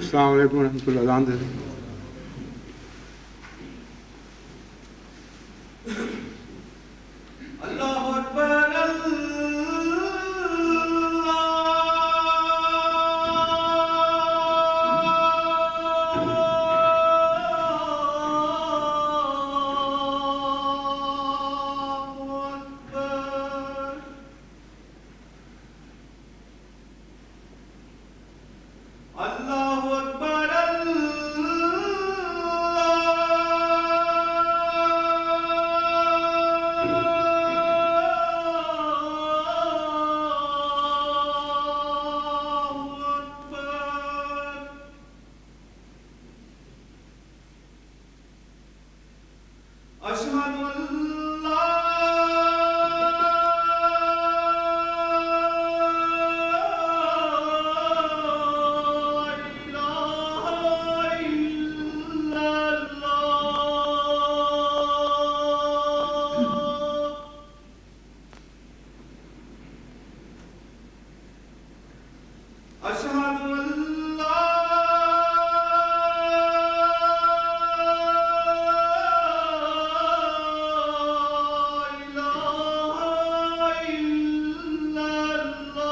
السلام عليكم ورحمة الله العندي. الله أكبر الله أكبر أشهد أن لا إله إلا الله أشهد أن لا إله إلا الله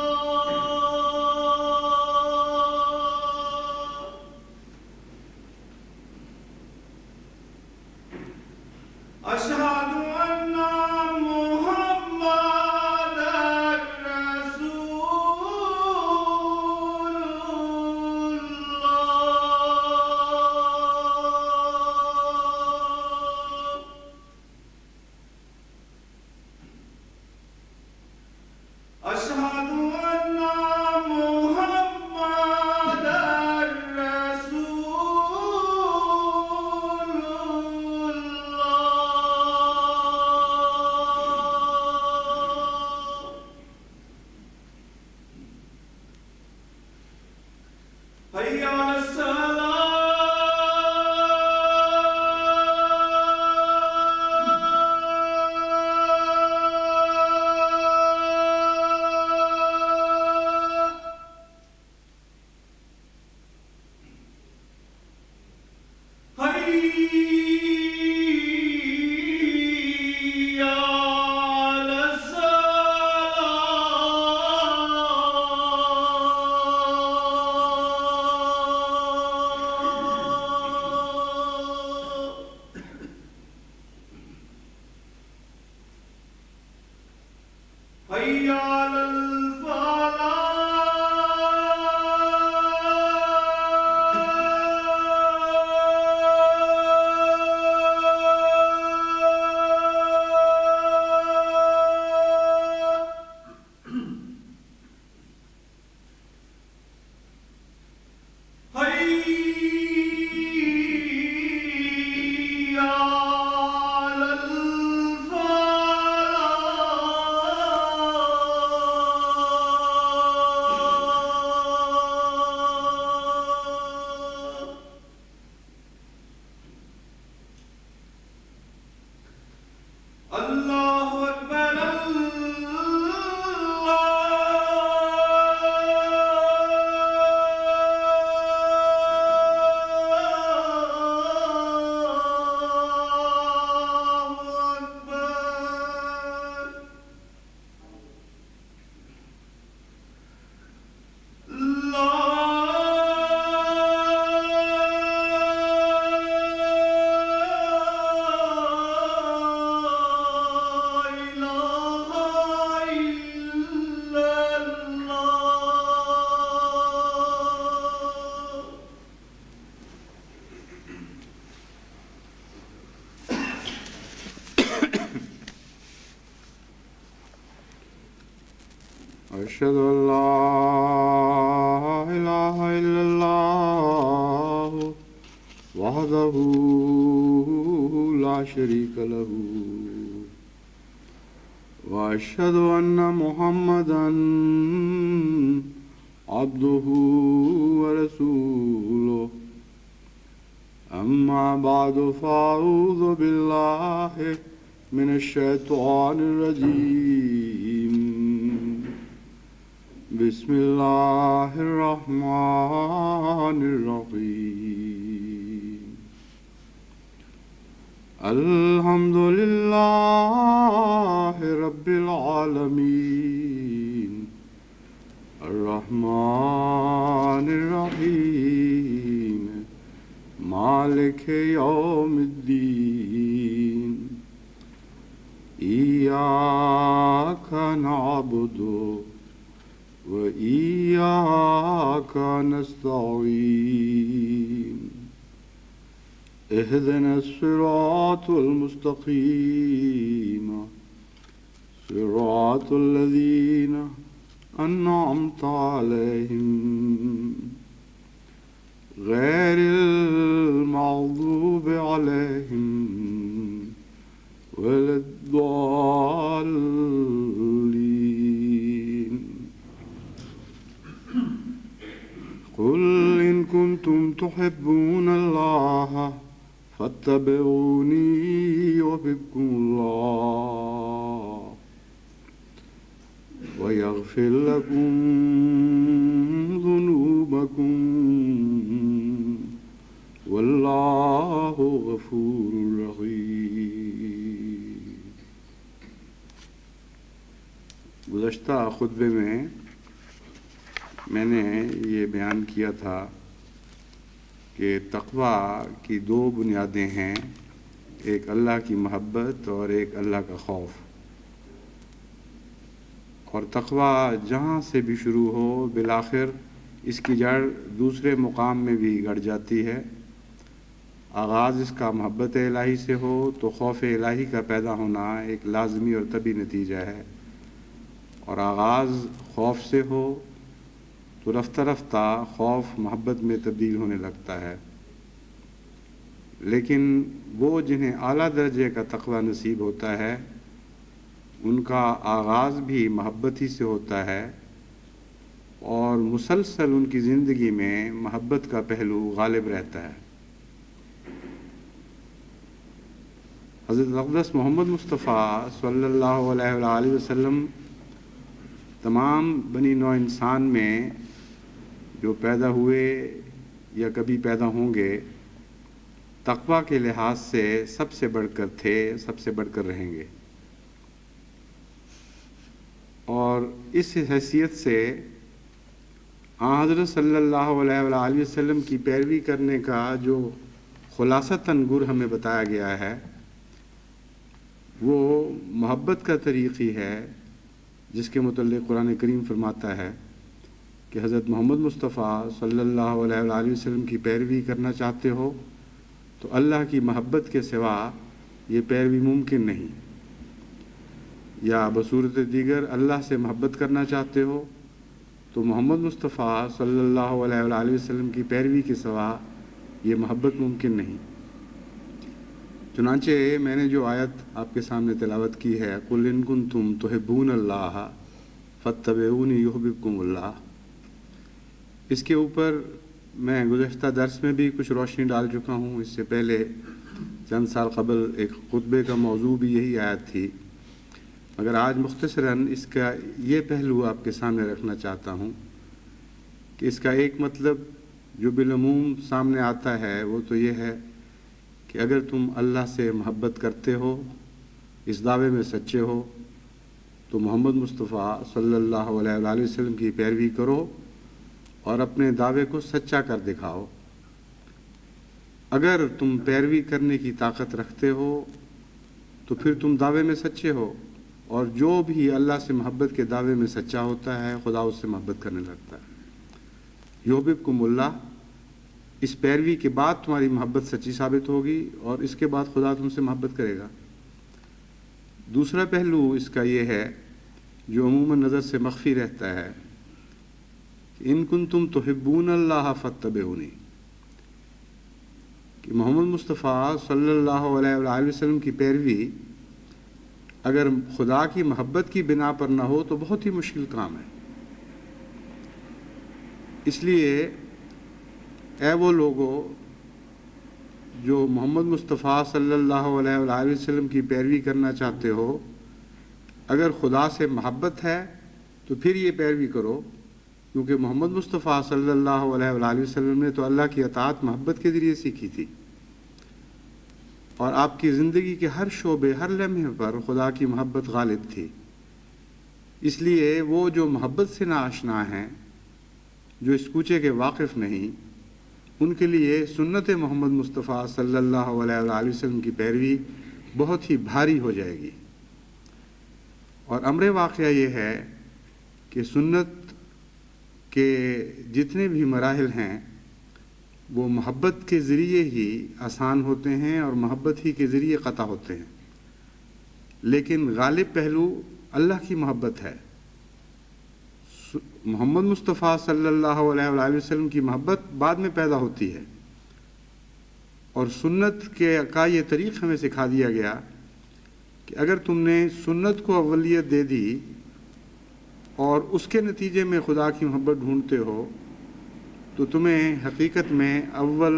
أشهد أن محمدًا رسول الله أشهد أن محمدًا رسول الله حي على الصلاة حي على الصلاة حي على الفلاح حي على الفلاح الله أكبر الله أكبر لا إله إلا الله أشهد أن لا إله إلا الله وحده لا شريك له وأشهد أن محمدًا عبده ورسوله أما بعد فأعوذ بالله من الشيطان الرجيم بسم الله الرحمن الرحيم الحمد لله رب العالمين الرحمن الرحيم مالك يوم الدين إياك نعبد وإياك نستعين اهدنا الصراط المستقيم صراط الذين أنعمت عليهم غير المغضوب عليهم ولا الضالين قل إن كنتم تحبون الله فاتبعوني يحببكم الله ويغفر لكم ذنوبكم والله غفور رحیم۔ گزشتہ خطبے میں نے یہ بیان کیا تھا کہ تقویٰ کی دو بنیادیں ہیں، ایک اللہ کی محبت اور ایک اللہ کا خوف، اور تقویٰ جہاں سے بھی شروع ہو بالآخر اس کی جڑ دوسرے مقام میں بھی گڑ جاتی ہے۔ آغاز اس کا محبت الہی سے ہو تو خوف الہی کا پیدا ہونا ایک لازمی اور طبی نتیجہ ہے، اور آغاز خوف سے ہو تو رفتہ رفتہ خوف محبت میں تبدیل ہونے لگتا ہے۔ لیکن وہ جنہیں اعلیٰ درجے کا تقویٰ نصیب ہوتا ہے ان کا آغاز بھی محبت ہی سے ہوتا ہے، اور مسلسل ان کی زندگی میں محبت کا پہلو غالب رہتا ہے۔ حضرت اقدس محمد مصطفیٰ صلی اللہ علیہ وآلہ وسلم تمام بنی نوع انسان میں جو پیدا ہوئے یا کبھی پیدا ہوں گے تقویٰ کے لحاظ سے سب سے بڑھ کر تھے، سب سے بڑھ کر رہیں گے، اور اس حیثیت سے حضرت صلی اللہ علیہ وآلہ وسلم کی پیروی کرنے کا جو خلاصتاً گر ہمیں بتایا گیا ہے وہ محبت کا طریق ہی ہے، جس کے متعلق قرآن کریم فرماتا ہے کہ حضرت محمد مصطفیٰ صلی اللہ علیہ وآلہ وسلم کی پیروی کرنا چاہتے ہو تو اللہ کی محبت کے سوا یہ پیروی ممکن نہیں، یا بصورت دیگر اللہ سے محبت کرنا چاہتے ہو تو محمد مصطفیٰ صلی اللہ علیہ وآلہ وسلم کی پیروی کے سوا یہ محبت ممکن نہیں۔ چنانچہ میں نے جو آیت آپ کے سامنے تلاوت کی ہے قُلْ إِن كُنتُمْ تُحِبُّونَ اللَّهَ فَاتَّبِعُونِي يُحْبِبْكُمُ اللَّهُ، اس کے اوپر میں گزشتہ درس میں بھی کچھ روشنی ڈال چکا ہوں۔ اس سے پہلے چند سال قبل ایک خطبے کا موضوع بھی یہی آیت تھی، مگر آج مختصراً اس کا یہ پہلو آپ کے سامنے رکھنا چاہتا ہوں کہ اس کا ایک مطلب جو بالعموم سامنے آتا ہے وہ تو یہ ہے کہ اگر تم اللہ سے محبت کرتے ہو، اس دعوے میں سچے ہو، تو محمد مصطفیٰ صلی اللہ علیہ وآلہ وسلم کی پیروی کرو اور اپنے دعوے کو سچا کر دکھاؤ۔ اگر تم پیروی کرنے کی طاقت رکھتے ہو تو پھر تم دعوے میں سچے ہو، اور جو بھی اللہ سے محبت کے دعوے میں سچا ہوتا ہے خدا اس سے محبت کرنے لگتا ہے۔ یحببکم اللہ، اس پیروی کے بعد تمہاری محبت سچی ثابت ہوگی اور اس کے بعد خدا تم سے محبت کرے گا۔ دوسرا پہلو اس کا یہ ہے جو عموماً نظر سے مخفی رہتا ہے کہ ان کنتم تحبون اللہ فاتبعونی، کہ محمد مصطفیٰ صلی اللہ علیہ وآلہ وسلم کی پیروی اگر خدا کی محبت کی بنا پر نہ ہو تو بہت ہی مشکل کام ہے۔ اس لیے اے وہ لوگوں جو محمد مصطفیٰ صلی اللہ علیہ وآلہ وسلم کی پیروی کرنا چاہتے ہو، اگر خدا سے محبت ہے تو پھر یہ پیروی کرو، کیونکہ محمد مصطفیٰ صلی اللہ علیہ وآلہ وسلم نے تو اللہ کی اطاعت محبت کے ذریعے سیکھی تھی، اور آپ کی زندگی کے ہر شعبے، ہر لمحے پر خدا کی محبت غالب تھی۔ اس لیے وہ جو محبت سے ناآشنا ہیں، جو اس کوچے کے واقف نہیں، ان کے لیے سنت محمد مصطفیٰ صلی اللہ علیہ وآلہ وسلم کی پیروی بہت ہی بھاری ہو جائے گی۔ اور امر واقعہ یہ ہے کہ سنت کے جتنے بھی مراحل ہیں وہ محبت کے ذریعے ہی آسان ہوتے ہیں اور محبت ہی کے ذریعے قطع ہوتے ہیں، لیکن غالب پہلو اللہ کی محبت ہے۔ محمد مصطفیٰ صلی اللہ علیہ وآلہ وسلم کی محبت بعد میں پیدا ہوتی ہے، اور سنت کا یہ طریق ہمیں سکھا دیا گیا کہ اگر تم نے سنت کو اولیت دے دی اور اس کے نتیجے میں خدا کی محبت ڈھونڈتے ہو تو تمہیں حقیقت میں اول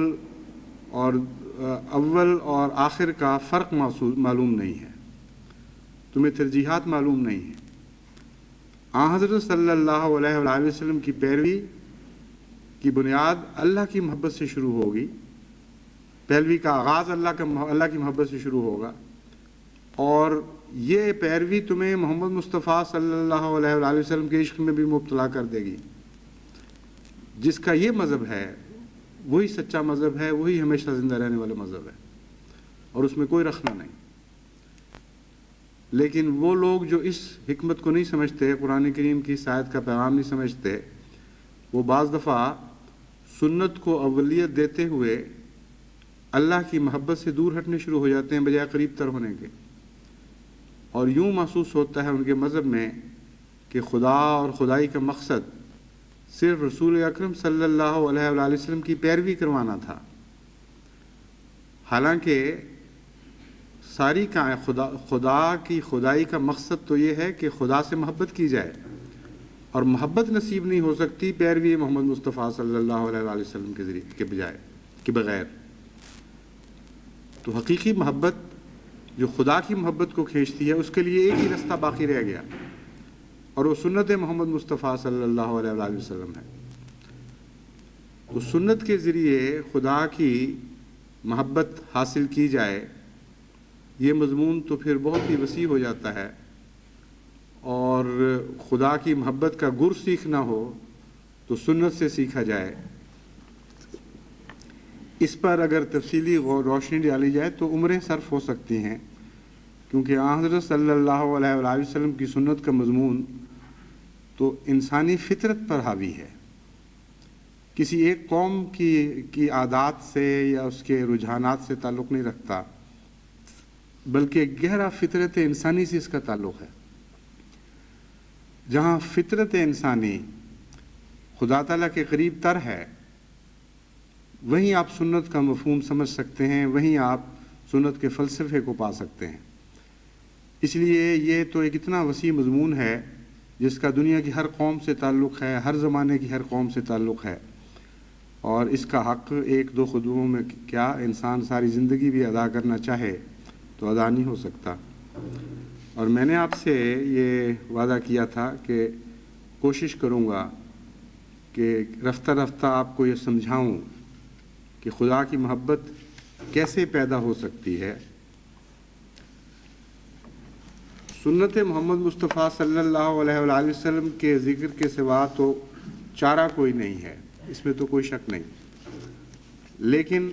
اور آخر کا فرق معلوم نہیں ہے، تمہیں ترجیحات معلوم نہیں ہیں۔ حضرت صلی اللہ علیہ وآلہ وسلم کی پیروی کی بنیاد اللہ کی محبت سے شروع ہوگی، پیروی کا آغاز اللہ کی محبت سے شروع ہوگا، اور یہ پیروی تمہیں محمد مصطفیٰ صلی اللہ علیہ وآلہ وسلم کے عشق میں بھی مبتلا کر دے گی۔ جس کا یہ مذہب ہے وہی سچا مذہب ہے، وہی ہمیشہ زندہ رہنے والا مذہب ہے، اور اس میں کوئی رخنہ نہیں۔ لیکن وہ لوگ جو اس حکمت کو نہیں سمجھتے، قرآن کریم کی اس آیت کا پیغام نہیں سمجھتے، وہ بعض دفعہ سنت کو اولیت دیتے ہوئے اللہ کی محبت سے دور ہٹنے شروع ہو جاتے ہیں بجائے قریب تر ہونے کے، اور یوں محسوس ہوتا ہے ان کے مذہب میں کہ خدا اور خدائی کا مقصد صرف رسول اکرم صلی اللہ علیہ وآلہ وسلم کی پیروی کروانا تھا، حالانکہ ساری خدا کی خدائی کا مقصد تو یہ ہے کہ خدا سے محبت کی جائے، اور محبت نصیب نہیں ہو سکتی پیروی محمد مصطفیٰ صلی اللہ علیہ وآلہ وسلم کے ذریعے کے بغیر۔ تو حقیقی محبت جو خدا کی محبت کو کھینچتی ہے، اس کے لیے ایک ہی رستہ باقی رہ گیا، اور وہ سنت محمد مصطفیٰ صلی اللہ علیہ وآلہ وسلم ہے۔ تو سنت کے ذریعے خدا کی محبت حاصل کی جائے، یہ مضمون تو پھر بہت ہی وسیع ہو جاتا ہے، اور خدا کی محبت کا گر سیکھنا ہو تو سنت سے سیکھا جائے۔ اس پر اگر تفصیلی روشنی ڈالی جائے تو عمریں صرف ہو سکتی ہیں، کیونکہ حضرت صلی اللہ علیہ وآلہ وسلم کی سنت کا مضمون تو انسانی فطرت پر حاوی ہے، کسی ایک قوم کی عادات سے یا اس کے رجحانات سے تعلق نہیں رکھتا، بلکہ گہرا فطرت انسانی سے اس کا تعلق ہے۔ جہاں فطرت انسانی خدا تعالیٰ کے قریب تر ہے، وہیں آپ سنت کا مفہوم سمجھ سکتے ہیں، وہیں آپ سنت کے فلسفے کو پا سکتے ہیں۔ اس لیے یہ تو ایک اتنا وسیع مضمون ہے جس کا دنیا کی ہر قوم سے تعلق ہے، ہر زمانے کی ہر قوم سے تعلق ہے، اور اس کا حق ایک دو خطبوں میں کیا انسان ساری زندگی بھی ادا کرنا چاہے تو ادا نہیں ہو سکتا۔ اور میں نے آپ سے یہ وعدہ کیا تھا کہ کوشش کروں گا کہ رفتہ رفتہ آپ کو یہ سمجھاؤں کہ خدا کی محبت کیسے پیدا ہو سکتی ہے۔ سنت محمد مصطفیٰ صلی اللہ علیہ وآلہ وسلم کے ذکر کے سوا تو چارہ کوئی نہیں ہے، اس میں تو کوئی شک نہیں، لیکن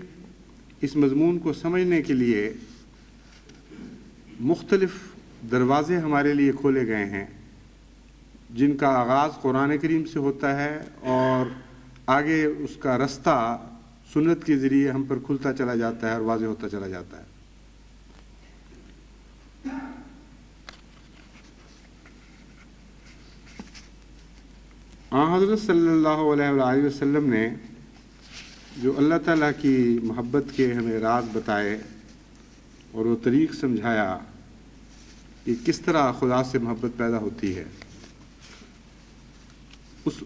اس مضمون کو سمجھنے کے لیے مختلف دروازے ہمارے لیے کھولے گئے ہیں، جن کا آغاز قرآن کریم سے ہوتا ہے اور آگے اس کا رستہ سنت کے ذریعے ہم پر کھلتا چلا جاتا ہے اور واضح ہوتا چلا جاتا ہے۔ حضرت صلی اللہ علیہ وآلہ وسلم نے جو اللہ تعالیٰ کی محبت کے ہمیں راز بتائے اور وہ طریق سمجھایا کہ کس طرح خدا سے محبت پیدا ہوتی ہے،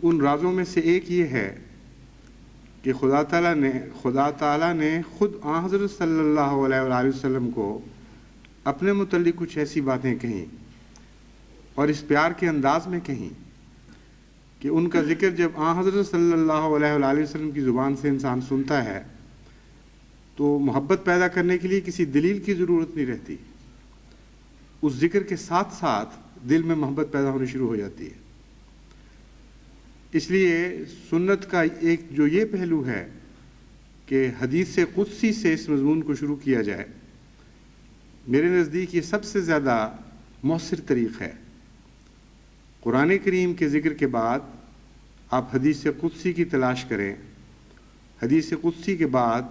ان رازوں میں سے ایک یہ ہے کہ خدا تعالیٰ نے خود حضرت صلی اللہ علیہ وآلہ وسلم کو اپنے متعلق کچھ ایسی باتیں کہیں اور اس پیار کے انداز میں کہیں کہ ان کا ذکر جب حضرت صلی اللہ علیہ وآلہ وسلم کی زبان سے انسان سنتا ہے تو محبت پیدا کرنے کے لیے کسی دلیل کی ضرورت نہیں رہتی، اس ذکر کے ساتھ ساتھ دل میں محبت پیدا ہونی شروع ہو جاتی ہے۔ اس لیے سنت کا ایک جو یہ پہلو ہے کہ حدیث قدسی سے اس مضمون کو شروع کیا جائے، میرے نزدیک یہ سب سے زیادہ مؤثر طریق ہے۔ قرآن کریم کے ذکر کے بعد آپ حدیث قدسی کی تلاش کریں، حدیث قدسی کے بعد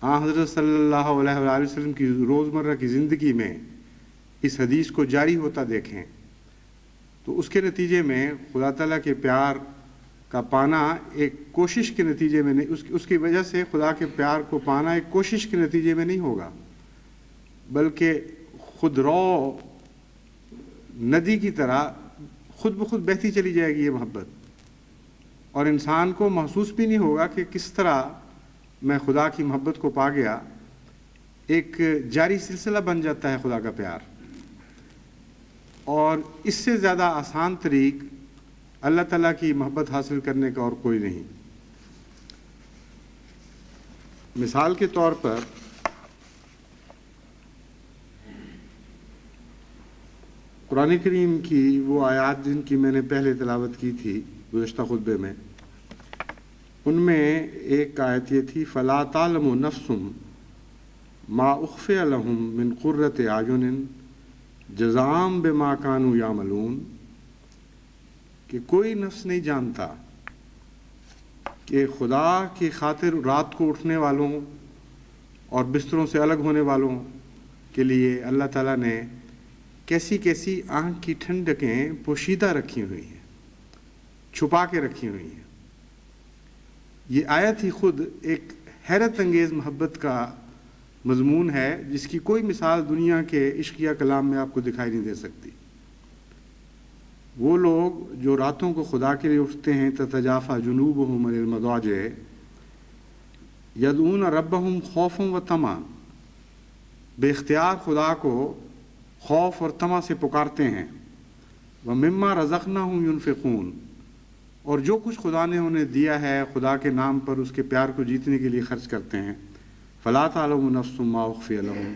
حضرت صلی اللہ علیہ وآلہ وسلم کی روزمرہ کی زندگی میں اس حدیث کو جاری ہوتا دیکھیں تو اس کے نتیجے میں خدا تعالیٰ کے پیار کا پانا ایک کوشش کے نتیجے میں نہیں، اس کی وجہ سے خدا کے پیار کو پانا ایک کوشش کے نتیجے میں نہیں ہوگا، بلکہ خود رو ندی کی طرح خود بخود بہتی چلی جائے گی یہ محبت، اور انسان کو محسوس بھی نہیں ہوگا کہ کس طرح میں خدا کی محبت کو پا گیا۔ ایک جاری سلسلہ بن جاتا ہے خدا کا پیار، اور اس سے زیادہ آسان طریق اللہ تعالیٰ کی محبت حاصل کرنے کا اور کوئی نہیں۔ مثال کے طور پر قرآن کریم کی وہ آیات جن کی میں نے پہلے تلاوت کی تھی گزشتہ خطبے میں، ان میں ایک آیت یہ تھی فَلَا تَعْلَمُ نَفْسٌ مَا أُخْفِيَ لَهُم مِّن قُرَّةِ أَعْيُنٍ جَزَاءً بِمَا كَانُوا يَعْمَلُونَ، کہ کوئی نفس نہیں جانتا کہ خدا کی خاطر رات کو اٹھنے والوں اور بستروں سے الگ ہونے والوں کے لیے اللہ تعالیٰ نے کیسی کیسی آنکھ کی ٹھنڈکیں پوشیدہ رکھی ہوئی ہیں، چھپا کے رکھی ہوئی ہیں۔ یہ آیت ہی خود ایک حیرت انگیز محبت کا مضمون ہے جس کی کوئی مثال دنیا کے عشقیہ کلام میں آپ کو دکھائی نہیں دے سکتی۔ وہ لوگ جو راتوں کو خدا کے لیے اٹھتے ہیں تتجافا جنوبہم عن المضاجع یدعون ربہم خوفا و طمعا، بے اختیار خدا کو خوف اور طمع سے پکارتے ہیں، ومما رزقناہم ینفقون، اور جو کچھ خدا نے انہیں دیا ہے خدا کے نام پر اس کے پیار کو جیتنے کے لیے خرچ کرتے ہیں۔ فلا تعلم نفس ما اخفی لہم،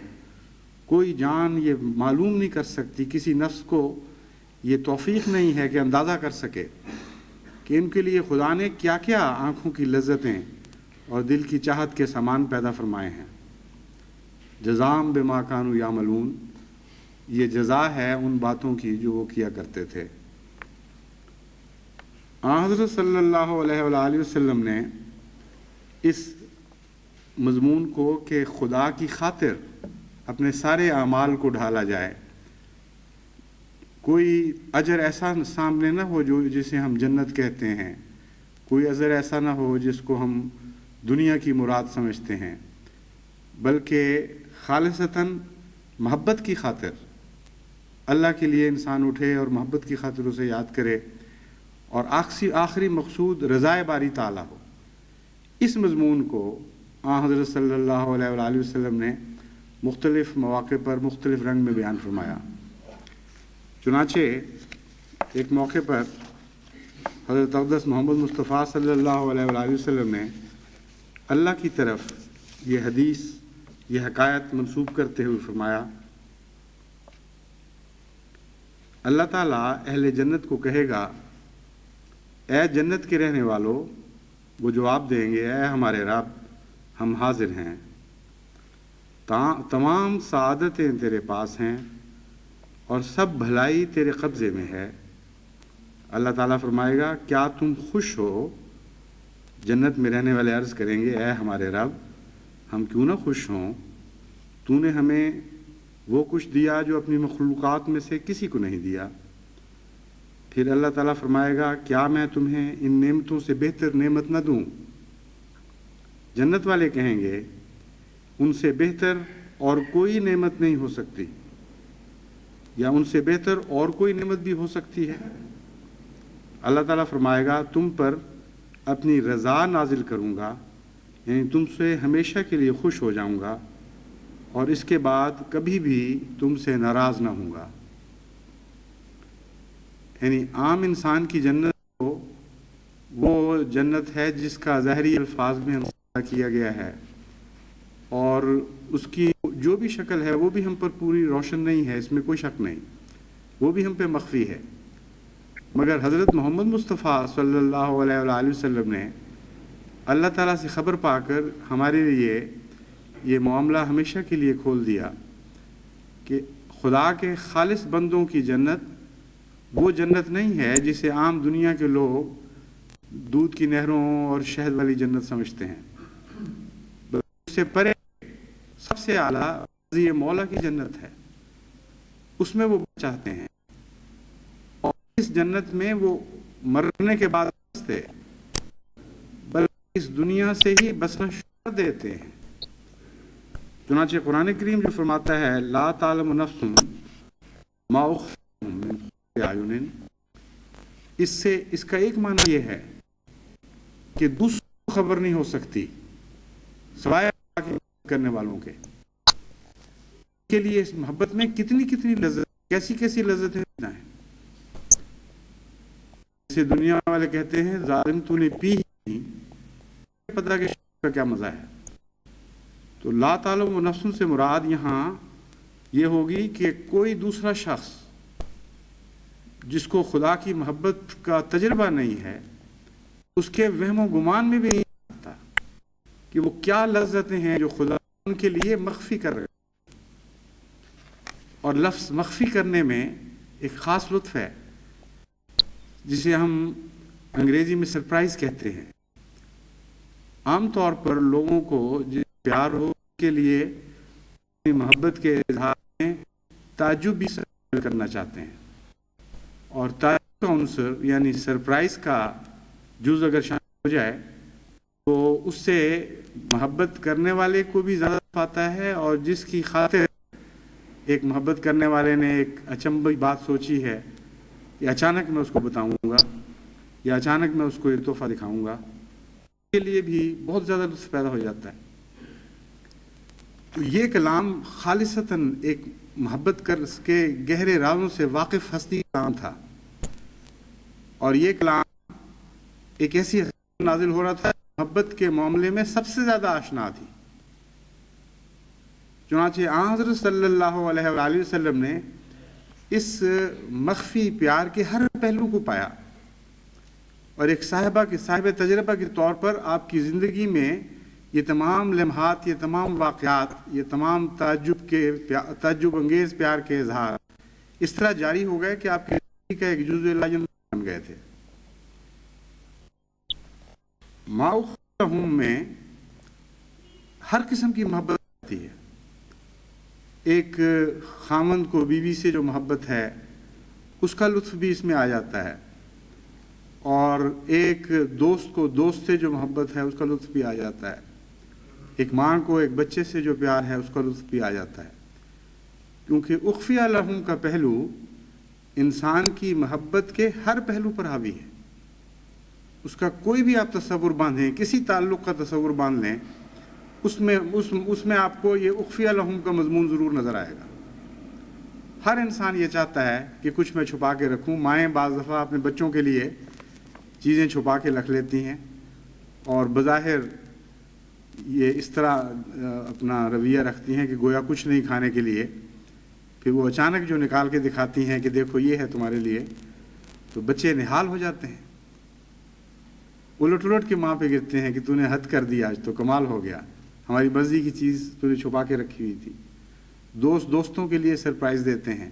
کوئی جان یہ معلوم نہیں کر سکتی، کسی نفس کو یہ توفیق نہیں ہے کہ اندازہ کر سکے کہ ان کے لیے خدا نے کیا کیا آنکھوں کی لذتیں اور دل کی چاہت کے سامان پیدا فرمائے ہیں۔ جزاء بما کانوا یعملون، یہ جزا ہے ان باتوں کی جو وہ کیا کرتے تھے۔ حضرت صلی اللہ علیہ وآلہ وسلم نے اس مضمون کو کہ خدا کی خاطر اپنے سارے اعمال کو ڈھالا جائے، کوئی اجر ایسا سامنے نہ ہو جو جسے ہم جنت کہتے ہیں، کوئی اجر ایسا نہ ہو جس کو ہم دنیا کی مراد سمجھتے ہیں، بلکہ خالصتاً محبت کی خاطر اللہ کے لیے انسان اٹھے اور محبت کی خاطر اسے یاد کرے، اور آخری مقصود رضائے باری تعالیٰ ہو۔ اس مضمون کو حضرت صلی اللہ علیہ وآلہ وسلم نے مختلف مواقع پر مختلف رنگ میں بیان فرمایا۔ چنانچہ ایک موقع پر حضرت اقدس محمد مصطفیٰ صلی اللہ علیہ وآلہ وسلم نے اللہ کی طرف یہ حدیث، یہ حکایت منسوب کرتے ہوئے فرمایا، اللہ تعالیٰ اہل جنت کو کہے گا، اے جنت کے رہنے والو، وہ جواب دیں گے، اے ہمارے رب، ہم حاضر ہیں، تمام سعادتیں تیرے پاس ہیں اور سب بھلائی تیرے قبضے میں ہے۔ اللہ تعالیٰ فرمائے گا، کیا تم خوش ہو؟ جنت میں رہنے والے عرض کریں گے، اے ہمارے رب، ہم کیوں نہ خوش ہوں، تو نے ہمیں وہ کچھ دیا جو اپنی مخلوقات میں سے کسی کو نہیں دیا۔ پھر اللہ تعالیٰ فرمائے گا، کیا میں تمہیں ان نعمتوں سے بہتر نعمت نہ دوں؟ جنت والے کہیں گے، ان سے بہتر اور کوئی نعمت نہیں ہو سکتی، یا ان سے بہتر اور کوئی نعمت بھی ہو سکتی ہے۔ اللہ تعالیٰ فرمائے گا، تم پر اپنی رضا نازل کروں گا، یعنی تم سے ہمیشہ کے لیے خوش ہو جاؤں گا، اور اس کے بعد کبھی بھی تم سے ناراض نہ ہوں گا۔ یعنی عام انسان کی جنت کو جنت ہے جس کا ظاہری الفاظ میں ہم کیا گیا ہے، اور اس کی جو بھی شکل ہے وہ بھی ہم پر پوری روشن نہیں ہے، اس میں کوئی شک نہیں، وہ بھی ہم پہ مخفی ہے۔ مگر حضرت محمد مصطفیٰ صلی اللہ علیہ وآلہ وسلم نے اللہ تعالیٰ سے خبر پا کر ہمارے لیے یہ معاملہ ہمیشہ کے لیے کھول دیا کہ خدا کے خالص بندوں کی جنت وہ جنت نہیں ہے جسے عام دنیا کے لوگ دودھ کی نہروں اور شہد والی جنت سمجھتے ہیں، اس سے پرے سب سے اعلیٰ یہ مولا کی جنت ہے، اس میں وہ چاہتے ہیں، اور اس جنت میں وہ مرنے کے بعد بستے بلکہ اس دنیا سے ہی بسنا شروع کر دیتے ہیں۔ چنانچہ قرآن کریم جو فرماتا ہے لا تعلم نفس ما اخفی لهم من قرۃ اعین، اس کا ایک معنی یہ ہے کہ دوسروں کو خبر نہیں ہو سکتی سوائے اللہ کی کرنے والوں کے لیے اس محبت میں کتنی کتنی لذت، کیسی کیسی لذتیں ہیں۔ جسے دنیا والے کہتے ہیں ظالم تو نے پی ہی نہیں پتہ کہ شراب کا کیا مزہ ہے۔ تو لا تعلم و نفس سے مراد یہاں یہ ہوگی کہ کوئی دوسرا شخص جس کو خدا کی محبت کا تجربہ نہیں ہے اس کے وہم و گمان میں بھی نہیں آتا کہ وہ کیا لذتیں ہیں جو خدا ان کے لیے مخفی کر رہے ہیں۔ اور لفظ مخفی کرنے میں ایک خاص لطف ہے جسے ہم انگریزی میں سرپرائز کہتے ہیں۔ عام طور پر لوگوں کو جو پیار ہو کے لیے اپنی محبت کے اظہار میں تعجب بھی شامل کرنا چاہتے ہیں، اور تعجب کا عنصر یعنی سرپرائز کا جز اگر شامل ہو جائے تو اس سے محبت کرنے والے کو بھی زیادہ پاتا ہے، اور جس کی خاطر ایک محبت کرنے والے نے ایک اچنبھی بات سوچی ہے کہ اچانک میں اس کو بتاؤں گا یا اچانک میں اس کو ایک تحفہ دکھاؤں گا، اس کے لیے بھی بہت زیادہ لطف پیدا ہو جاتا ہے۔ تو یہ کلام خالصتاً ایک محبت کر کے گہرے رازوں سے واقف ہستی کا کلام تھا، اور یہ کلام ایک ایسی نازل ہو رہا تھا محبت کے معاملے میں سب سے زیادہ آشنا تھی۔ چنانچہ آن حضرت صلی اللہ علیہ وآلہ وسلم نے اس مخفی پیار کے ہر پہلو کو پایا، اور ایک صاحب تجربہ کے طور پر آپ کی زندگی میں یہ تمام لمحات، یہ تمام واقعات، یہ تمام تعجب انگیز پیار کے اظہار اس طرح جاری ہو گئے کہ آپ کی زندگی کا ایک جزء لا جنت بن گئے تھے۔ ما اخفی لهم میں ہر قسم کی محبت ہوتی ہے۔ ایک خامند کو بیوی سے جو محبت ہے اس کا لطف بھی اس میں آ جاتا ہے، اور ایک دوست کو دوست سے جو محبت ہے اس کا لطف بھی آ جاتا ہے، ایک ماں کو ایک بچے سے جو پیار ہے اس کا لطف بھی آ جاتا ہے، کیونکہ اخفی لہم کا پہلو انسان کی محبت کے ہر پہلو پر حاوی ہے۔ اس کا کوئی بھی آپ تصور باندھیں، کسی تعلق کا تصور باندھ لیں، اس میں آپ کو یہ اخفی لہم کا مضمون ضرور نظر آئے گا۔ ہر انسان یہ چاہتا ہے کہ کچھ میں چھپا کے رکھوں۔ مائیں بعض دفعہ اپنے بچوں کے لیے چیزیں چھپا کے رکھ لیتی ہیں، اور بظاہر یہ اس طرح اپنا رویہ رکھتی ہیں کہ گویا کچھ نہیں کھانے کے لیے، پھر وہ اچانک جو نکال کے دکھاتی ہیں کہ دیکھو یہ ہے تمہارے لیے، تو بچے نہال ہو جاتے ہیں، الٹ کے ماں پہ گرتے ہیں کہ تو نے حد کر دیا، آج تو کمال ہو گیا، ہماری مرضی کی چیز تو نے چھپا کے رکھی ہوئی تھی۔ دوستوں کے لیے سرپرائز دیتے ہیں۔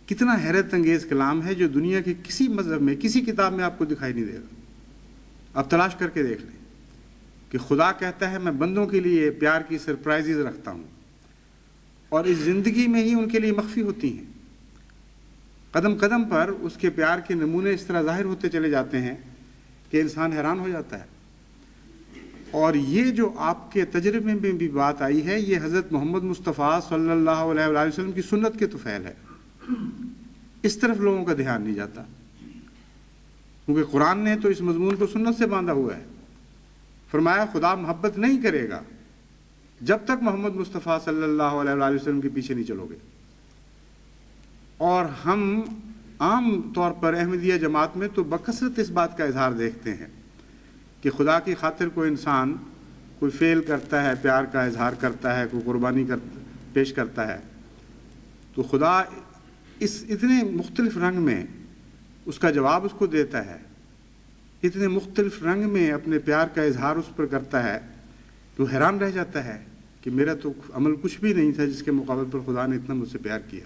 کتنا حیرت انگیز کلام ہے جو دنیا کے کسی مذہب میں، کسی کتاب میں آپ کو دکھائی نہیں دے گا۔ آپ تلاش کر کے دیکھ لیں کہ خدا کہتا ہے میں بندوں کے لیے پیار کی سرپرائزز رکھتا ہوں، اور اس زندگی میں ہی ان کے لیے مخفی ہوتی ہیں۔ قدم قدم پر اس کے پیار کے نمونے اس طرح ظاہر ہوتے چلے جاتے ہیں کہ انسان حیران ہو جاتا ہے۔ اور یہ جو آپ کے تجربے میں بھی بات آئی ہے، یہ حضرت محمد مصطفیٰ صلی اللہ علیہ وآلہ وسلم کی سنت کے طفیل ہے۔ اس طرف لوگوں کا دھیان نہیں جاتا، کیونکہ قرآن نے تو اس مضمون کو سنت سے باندھا ہوا ہے۔ فرمایا خدا محبت نہیں کرے گا جب تک محمد مصطفیٰ صلی اللہ علیہ وآلہ وسلم کے پیچھے نہیں چلو گے۔ اور ہم عام طور پر احمدیہ جماعت میں تو بکثرت اس بات کا اظہار دیکھتے ہیں کہ خدا کی خاطر کوئی انسان کوئی فعل کرتا ہے، پیار کا اظہار کرتا ہے، کوئی قربانی پیش کرتا ہے، تو خدا اس اتنے مختلف رنگ میں اس کا جواب اس کو دیتا ہے، اتنے مختلف رنگ میں اپنے پیار کا اظہار اس پر کرتا ہے تو حیران رہ جاتا ہے کہ میرا تو عمل کچھ بھی نہیں تھا جس کے مقابل پر خدا نے اتنا مجھ سے پیار کیا۔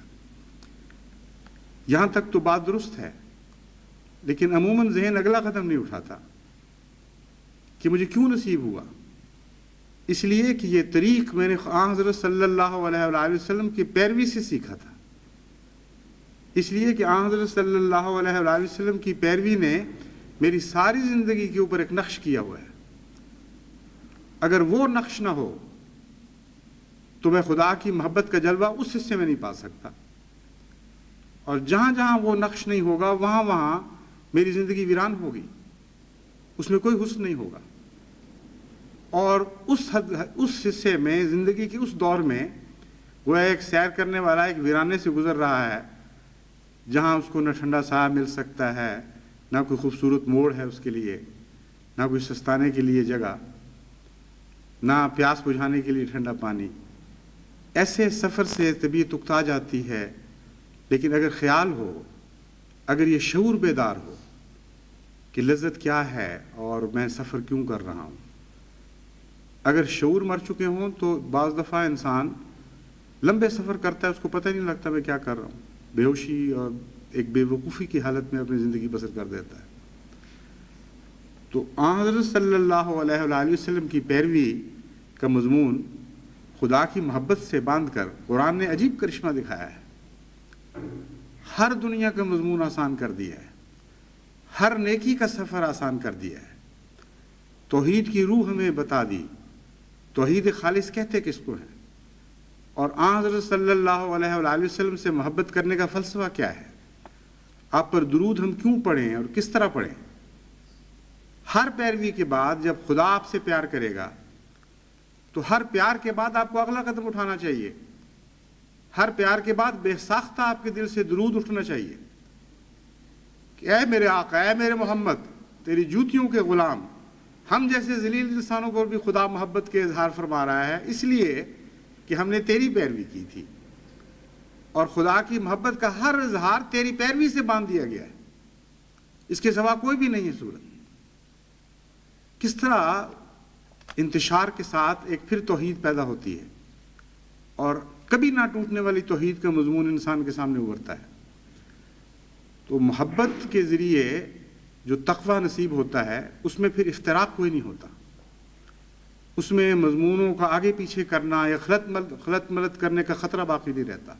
یہاں تک تو بات درست ہے، لیکن عموماً ذہن اگلا قدم نہیں اٹھاتا کہ مجھے کیوں نصیب ہوا۔ اس لیے کہ یہ طریق میں نے حضرت صلی اللہ علیہ وآلہ وسلم کی پیروی سے سیکھا تھا، اس لیے کہ حضرت صلی اللہ علیہ وآلہ وسلم کی پیروی نے میری ساری زندگی کے اوپر ایک نقش کیا ہوا ہے۔ اگر وہ نقش نہ ہو تو میں خدا کی محبت کا جلوہ اس حصے میں نہیں پا سکتا، اور جہاں جہاں وہ نقش نہیں ہوگا وہاں وہاں میری زندگی ویران ہوگی، اس میں کوئی حسن نہیں ہوگا۔ اور اس حصے میں زندگی کے اس دور میں وہ ایک سیر کرنے والا ایک ویرانے سے گزر رہا ہے، جہاں اس کو نہ ٹھنڈا سایہ مل سکتا ہے، نہ کوئی خوبصورت موڑ ہے اس کے لیے، نہ کوئی سستانے کے لیے جگہ، نہ پیاس بجھانے کے لیے ٹھنڈا پانی۔ ایسے سفر سے طبیعت اکتا جاتی ہے۔ لیکن اگر خیال ہو، اگر یہ شعور بیدار ہو کہ لذت کیا ہے اور میں سفر کیوں کر رہا ہوں، اگر شعور مر چکے ہوں تو بعض دفعہ انسان لمبے سفر کرتا ہے، اس کو پتہ نہیں لگتا میں کیا کر رہا ہوں، بے ہوشی اور ایک بے وقوفی کی حالت میں اپنی زندگی بسر کر دیتا ہے۔ تو حضرت صلی اللہ علیہ وآلہ وسلم کی پیروی کا مضمون خدا کی محبت سے باندھ کر قرآن نے عجیب کرشمہ دکھایا ہے۔ ہر دنیا کا مضمون آسان کر دیا ہے، ہر نیکی کا سفر آسان کر دیا ہے، توحید کی روح ہمیں بتا دی، توحید خالص کہتے کس کو ہے، اور حضرت صلی اللہ علیہ وآلہ وسلم سے محبت کرنے کا فلسفہ کیا ہے، آپ پر درود ہم کیوں پڑھیں اور کس طرح پڑھیں۔ ہر پیروی کے بعد جب خدا آپ سے پیار کرے گا تو ہر پیار کے بعد آپ کو اگلا قدم اٹھانا چاہیے، ہر پیار کے بعد بے ساختہ آپ کے دل سے درود اٹھنا چاہیے کہ اے میرے آقا، اے میرے محمد، تیری جوتیوں کے غلام، ہم جیسے ذلیل انسانوں کو بھی خدا محبت کے اظہار فرما رہا ہے، اس لیے کہ ہم نے تیری پیروی کی تھی، اور خدا کی محبت کا ہر اظہار تیری پیروی سے باندھ دیا گیا ہے، اس کے سوا کوئی بھی نہیں ہے صورت۔ کس طرح انتشار کے ساتھ ایک پھر توحید پیدا ہوتی ہے، اور کبھی نہ ٹوٹنے والی توحید کا مضمون انسان کے سامنے ابھرتا ہے۔ تو محبت کے ذریعے جو تقویٰ نصیب ہوتا ہے اس میں پھر افتراق کوئی نہیں ہوتا، اس میں مضمونوں کا آگے پیچھے کرنا یا خلط ملط کرنے کا خطرہ باقی نہیں رہتا۔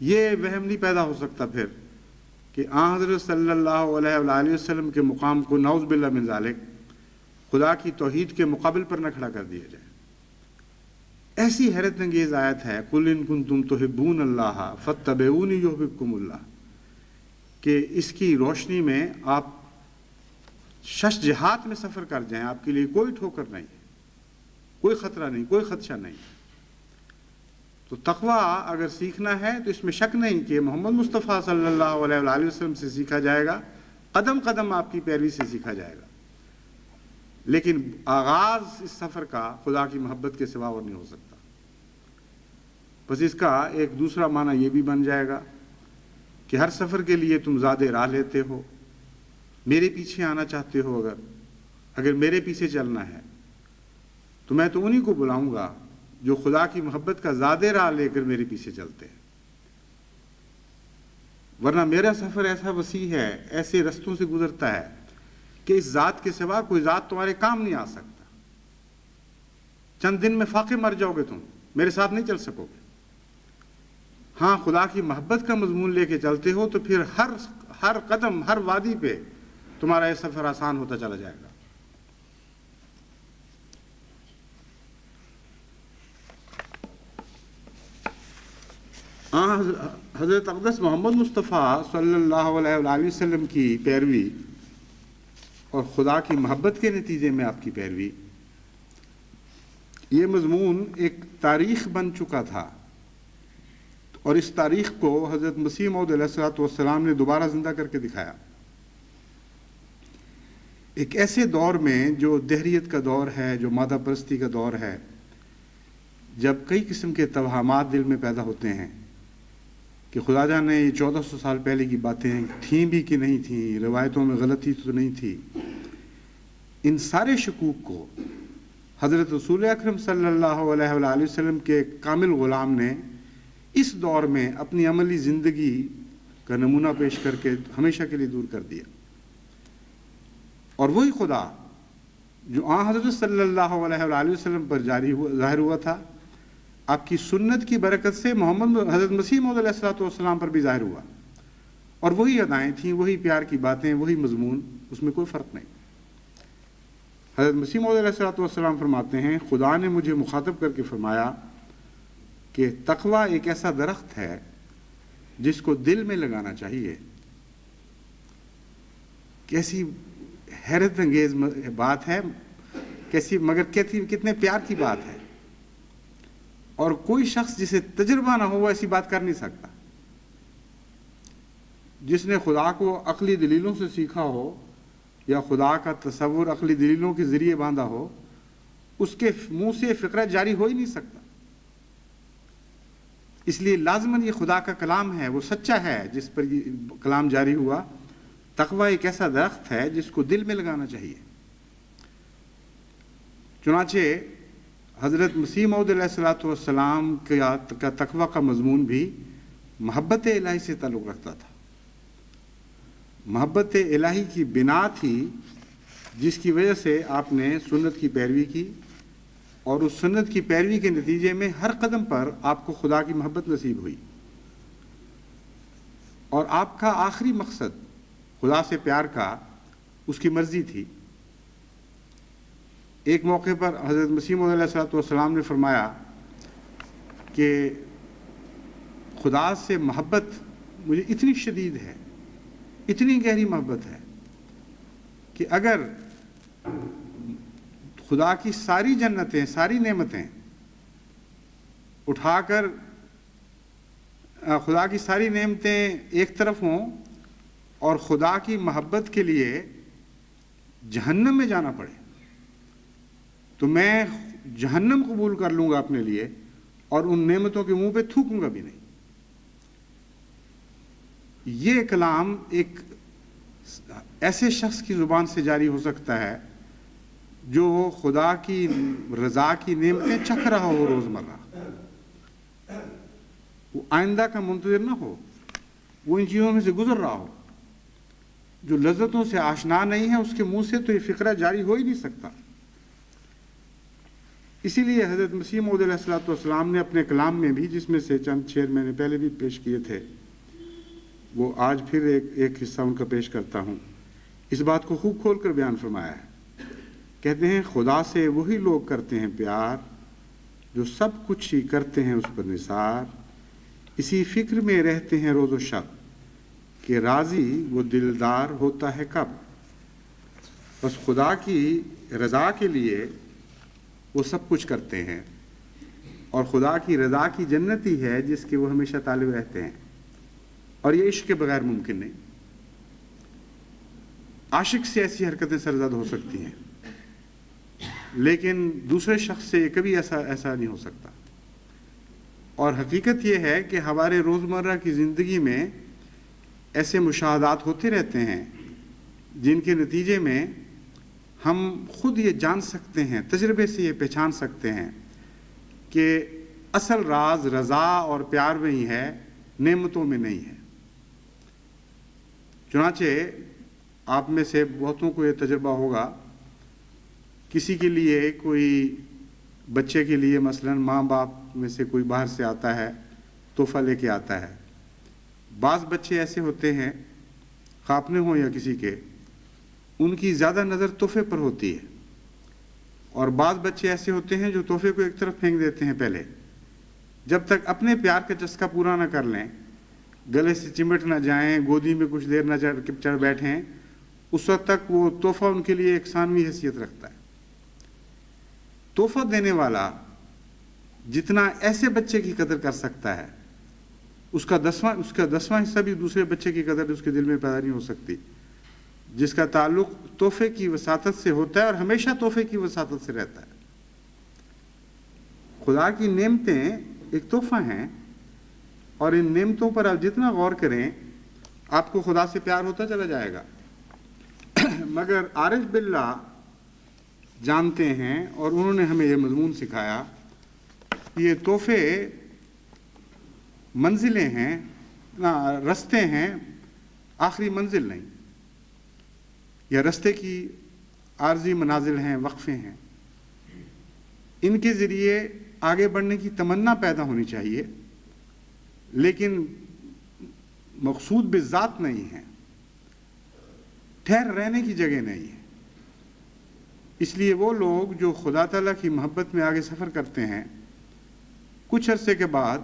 یہ وہم نہیں پیدا ہو سکتا پھر کہ حضرت صلی اللہ علیہ وآلہ وسلم کے مقام کو نعوذ باللہ من ذالک خدا کی توحید کے مقابل پر نہ کھڑا کر دیا جائے۔ ایسی حیرت انگیز آیت ہے قُلْ إِن كُنتُمْ تُحِبُّونَ اللَّهَ فَاتَّبِعُونِي يُحْبِبْكُمُ اللَّهُ، کہ اس کی روشنی میں آپ شش جہات میں سفر کر جائیں، آپ کے لیے کوئی ٹھوکر نہیں، کوئی خطرہ نہیں، کوئی خدشہ نہیں۔ تو تقویٰ اگر سیکھنا ہے تو اس میں شک نہیں کہ محمد مصطفیٰ صلی اللہ علیہ وآلہ وسلم سے سیکھا جائے گا، قدم قدم آپ کی پیروی سے سیکھا جائے گا، لیکن آغاز اس سفر کا خدا کی محبت کے سوا اور نہیں ہو سکتا۔ بس اس کا ایک دوسرا معنی یہ بھی بن جائے گا کہ ہر سفر کے لیے تم زیادہ راہ لیتے ہو، میرے پیچھے آنا چاہتے ہو، اگر میرے پیچھے چلنا ہے تو میں تو انہی کو بلاؤں گا جو خدا کی محبت کا زیادہ راہ لے کر میرے پیچھے چلتے ہیں، ورنہ میرا سفر ایسا وسیع ہے، ایسے رستوں سے گزرتا ہے کہ اس ذات کے سوا کوئی ذات تمہارے کام نہیں آ سکتا۔ چند دن میں فاقے مر جاؤ گے، تم میرے ساتھ نہیں چل سکو گے۔ ہاں خدا کی محبت کا مضمون لے کے چلتے ہو تو پھر ہر قدم، ہر وادی پہ تمہارا یہ سفر آسان ہوتا چلا جائے گا۔ حضرت اقدس محمد مصطفیٰ صلی اللہ علیہ وآلہ وسلم کی پیروی اور خدا کی محبت کے نتیجے میں آپ کی پیروی، یہ مضمون ایک تاریخ بن چکا تھا، اور اس تاریخ کو حضرت مسیح موعود علیہ الصلوۃ والسلام نے دوبارہ زندہ کر کے دکھایا۔ ایک ایسے دور میں جو دہریت کا دور ہے، جو مادہ پرستی کا دور ہے، جب کئی قسم کے توہمات دل میں پیدا ہوتے ہیں کہ خدا جانے یہ 1400 سال پہلے کی باتیں تھیں بھی کہ نہیں تھیں، روایتوں میں غلطی تو نہیں تھی، ان سارے شکوک کو حضرت رسول اکرم صلی اللہ علیہ وآلہ وسلم کے کامل غلام نے اس دور میں اپنی عملی زندگی کا نمونہ پیش کر کے ہمیشہ کے لیے دور کر دیا۔ اور وہی خدا جو آن حضرت صلی اللہ علیہ وآلہ وسلم پر ظاہر ہوا تھا، آپ کی سنت کی برکت سے حضرت مسیح موعود علیہ السلام پر بھی ظاہر ہوا، اور وہی ادائیں تھیں، وہی پیار کی باتیں، وہی مضمون، اس میں کوئی فرق نہیں۔ حضرت مسیح موعود علیہ السلام فرماتے ہیں، خدا نے مجھے مخاطب کر کے فرمایا کہ تقویٰ ایک ایسا درخت ہے جس کو دل میں لگانا چاہیے۔ کیسی حیرت انگیز بات ہے، مگر کتنے پیار کی بات ہے، اور کوئی شخص جسے تجربہ نہ ہو وہ ایسی بات کر نہیں سکتا۔ جس نے خدا کو عقلی دلیلوں سے سیکھا ہو یا خدا کا تصور عقلی دلیلوں کے ذریعے باندھا ہو، اس کے منہ سے فقرہ جاری ہو ہی نہیں سکتا۔ اس لیے لازماً یہ خدا کا کلام ہے، وہ سچا ہے جس پر یہ کلام جاری ہوا۔ تقویٰ ایک ایسا درخت ہے جس کو دل میں لگانا چاہیے۔ چنانچہ حضرت مسیح موعود علیہ السلام کا تقویٰ کا مضمون بھی محبت الہی سے تعلق رکھتا تھا۔ محبت الہی کی بنا تھی جس کی وجہ سے آپ نے سنت کی پیروی کی، اور اس سنت کی پیروی کے نتیجے میں ہر قدم پر آپ کو خدا کی محبت نصیب ہوئی، اور آپ کا آخری مقصد خدا سے پیار کا اس کی مرضی تھی۔ ایک موقع پر حضرت مسیح موعود علیہ السلام نے فرمایا کہ خدا سے محبت مجھے اتنی شدید ہے، اتنی گہری محبت ہے کہ اگر خدا کی ساری جنتیں، ساری نعمتیں اٹھا کر خدا کی ساری نعمتیں ایک طرف ہوں اور خدا کی محبت کے لیے جہنم میں جانا پڑے، تو میں جہنم قبول کر لوں گا اپنے لیے، اور ان نعمتوں کے منہ پہ تھوکوں گا بھی نہیں۔ یہ کلام ایک ایسے شخص کی زبان سے جاری ہو سکتا ہے جو خدا کی رضا کی نعمتیں چکھ رہا ہو روزمرہ، وہ آئندہ کا منتظر نہ ہو، وہ ان چیزوں میں سے گزر رہا ہو۔ جو لذتوں سے آشنا نہیں ہے اس کے منہ سے تو یہ فقرہ جاری ہو ہی نہیں سکتا۔ اسی لیے حضرت مسیح موعود علیہ السلام نے اپنے کلام میں بھی، جس میں سے چند شعر میں نے پہلے بھی پیش کیے تھے، وہ آج پھر ایک حصہ ان کا پیش کرتا ہوں، اس بات کو خوب کھول کر بیان فرمایا ہے۔ کہتے ہیں، خدا سے وہی لوگ کرتے ہیں پیار جو سب کچھ ہی کرتے ہیں اس پر نثار، اسی فکر میں رہتے ہیں روز و شب کہ راضی وہ دلدار ہوتا ہے کب۔ بس خدا کی رضا کے لیے وہ سب کچھ کرتے ہیں، اور خدا کی رضا کی جنت ہی ہے جس کے وہ ہمیشہ طالب رہتے ہیں، اور یہ عشق کے بغیر ممکن نہیں۔ عاشق سے ایسی حرکتیں سرزد ہو سکتی ہیں، لیکن دوسرے شخص سے کبھی ایسا نہیں ہو سکتا۔ اور حقیقت یہ ہے کہ ہمارے روزمرہ کی زندگی میں ایسے مشاہدات ہوتے رہتے ہیں جن کے نتیجے میں ہم خود یہ جان سکتے ہیں، تجربے سے یہ پہچان سکتے ہیں کہ اصل راز رضا اور پیار میں ہی ہے، نعمتوں میں نہیں ہے۔ چنانچہ آپ میں سے بہتوں کو یہ تجربہ ہوگا، کسی کے لیے کوئی بچے کے لیے مثلاً ماں باپ میں سے کوئی باہر سے آتا ہے، تحفہ لے کے آتا ہے۔ بعض بچے ایسے ہوتے ہیں، خواہ اپنے ہوں یا کسی کے، ان کی زیادہ نظر تحفے پر ہوتی ہے، اور بعض بچے ایسے ہوتے ہیں جو تحفے کو ایک طرف پھینک دیتے ہیں پہلے، جب تک اپنے پیار کا چسکا پورا نہ کر لیں، گلے سے چمٹ نہ جائیں، گودی میں کچھ دیر نہ چڑھ بیٹھیں، اس وقت تک وہ تحفہ ان کے لیے ایک ثانوی حیثیت رکھتا ہے۔ تحفہ دینے والا جتنا ایسے بچے کی قدر کر سکتا ہے، اس کا 10واں حصہ بھی دوسرے بچے کی قدر اس کے دل میں پیدا نہیں ہو سکتی۔ جس کا تعلق تحفے کی وساطت سے ہوتا ہے اور ہمیشہ تحفے کی وساطت سے رہتا ہے۔ خدا کی نعمتیں ایک تحفہ ہیں، اور ان نعمتوں پر آپ جتنا غور کریں آپ کو خدا سے پیار ہوتا چلا جائے گا۔ مگر عارف باللہ جانتے ہیں، اور انہوں نے ہمیں یہ مضمون سکھایا کہ یہ تحفے منزلیں ہیں، رستے ہیں، آخری منزل نہیں، یا رستے کی عارضی منازل ہیں، وقفے ہیں۔ ان کے ذریعے آگے بڑھنے کی تمنا پیدا ہونی چاہیے، لیکن مقصود بالذات نہیں ہے، ٹھہر رہنے کی جگہ نہیں ہے۔ اس لیے وہ لوگ جو خدا تعالیٰ کی محبت میں آگے سفر کرتے ہیں، کچھ عرصے کے بعد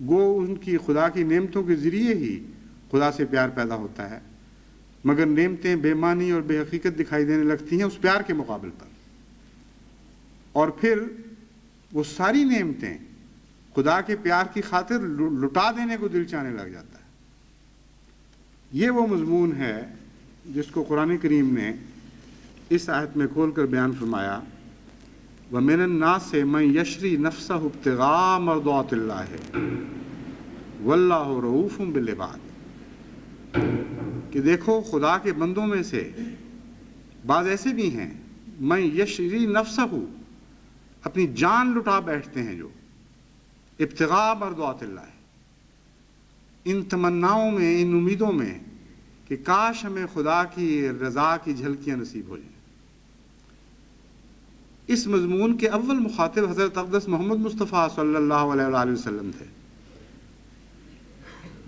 گو ان کی خدا کی نعمتوں کے ذریعے ہی خدا سے پیار پیدا ہوتا ہے، مگر نعمتیں بے معنی اور بے حقیقت دکھائی دینے لگتی ہیں اس پیار کے مقابل پر، اور پھر وہ ساری نعمتیں خدا کے پیار کی خاطر لٹا دینے کو دل چاہنے لگ جاتا ہے۔ یہ وہ مضمون ہے جس کو قرآن کریم نے اس آیت میں کھول کر بیان فرمایا، وَمِنَ النَّاسِ مَن يَشْرِي نَفْسَهُ ابْتِغَاءَ مَرْضَاتِ اللَّهِ وَاللَّهُ رَءُوفٌ بِالْعِبَادِ، کہ دیکھو خدا کے بندوں میں سے بعض ایسے بھی ہیں، مَن يَشْرِي نَفْسَهُ، اپنی جان لٹا بیٹھتے ہیں، جو ابتغاء مرضات اللہ، ان تمناؤں میں، ان امیدوں میں کہ کاش ہمیں خدا کی رضا کی جھلکیاں نصیب ہو جائیں۔ اس مضمون کے اول مخاطب حضرت اقدس محمد مصطفیٰ صلی اللہ علیہ وآلہ وسلم تھے۔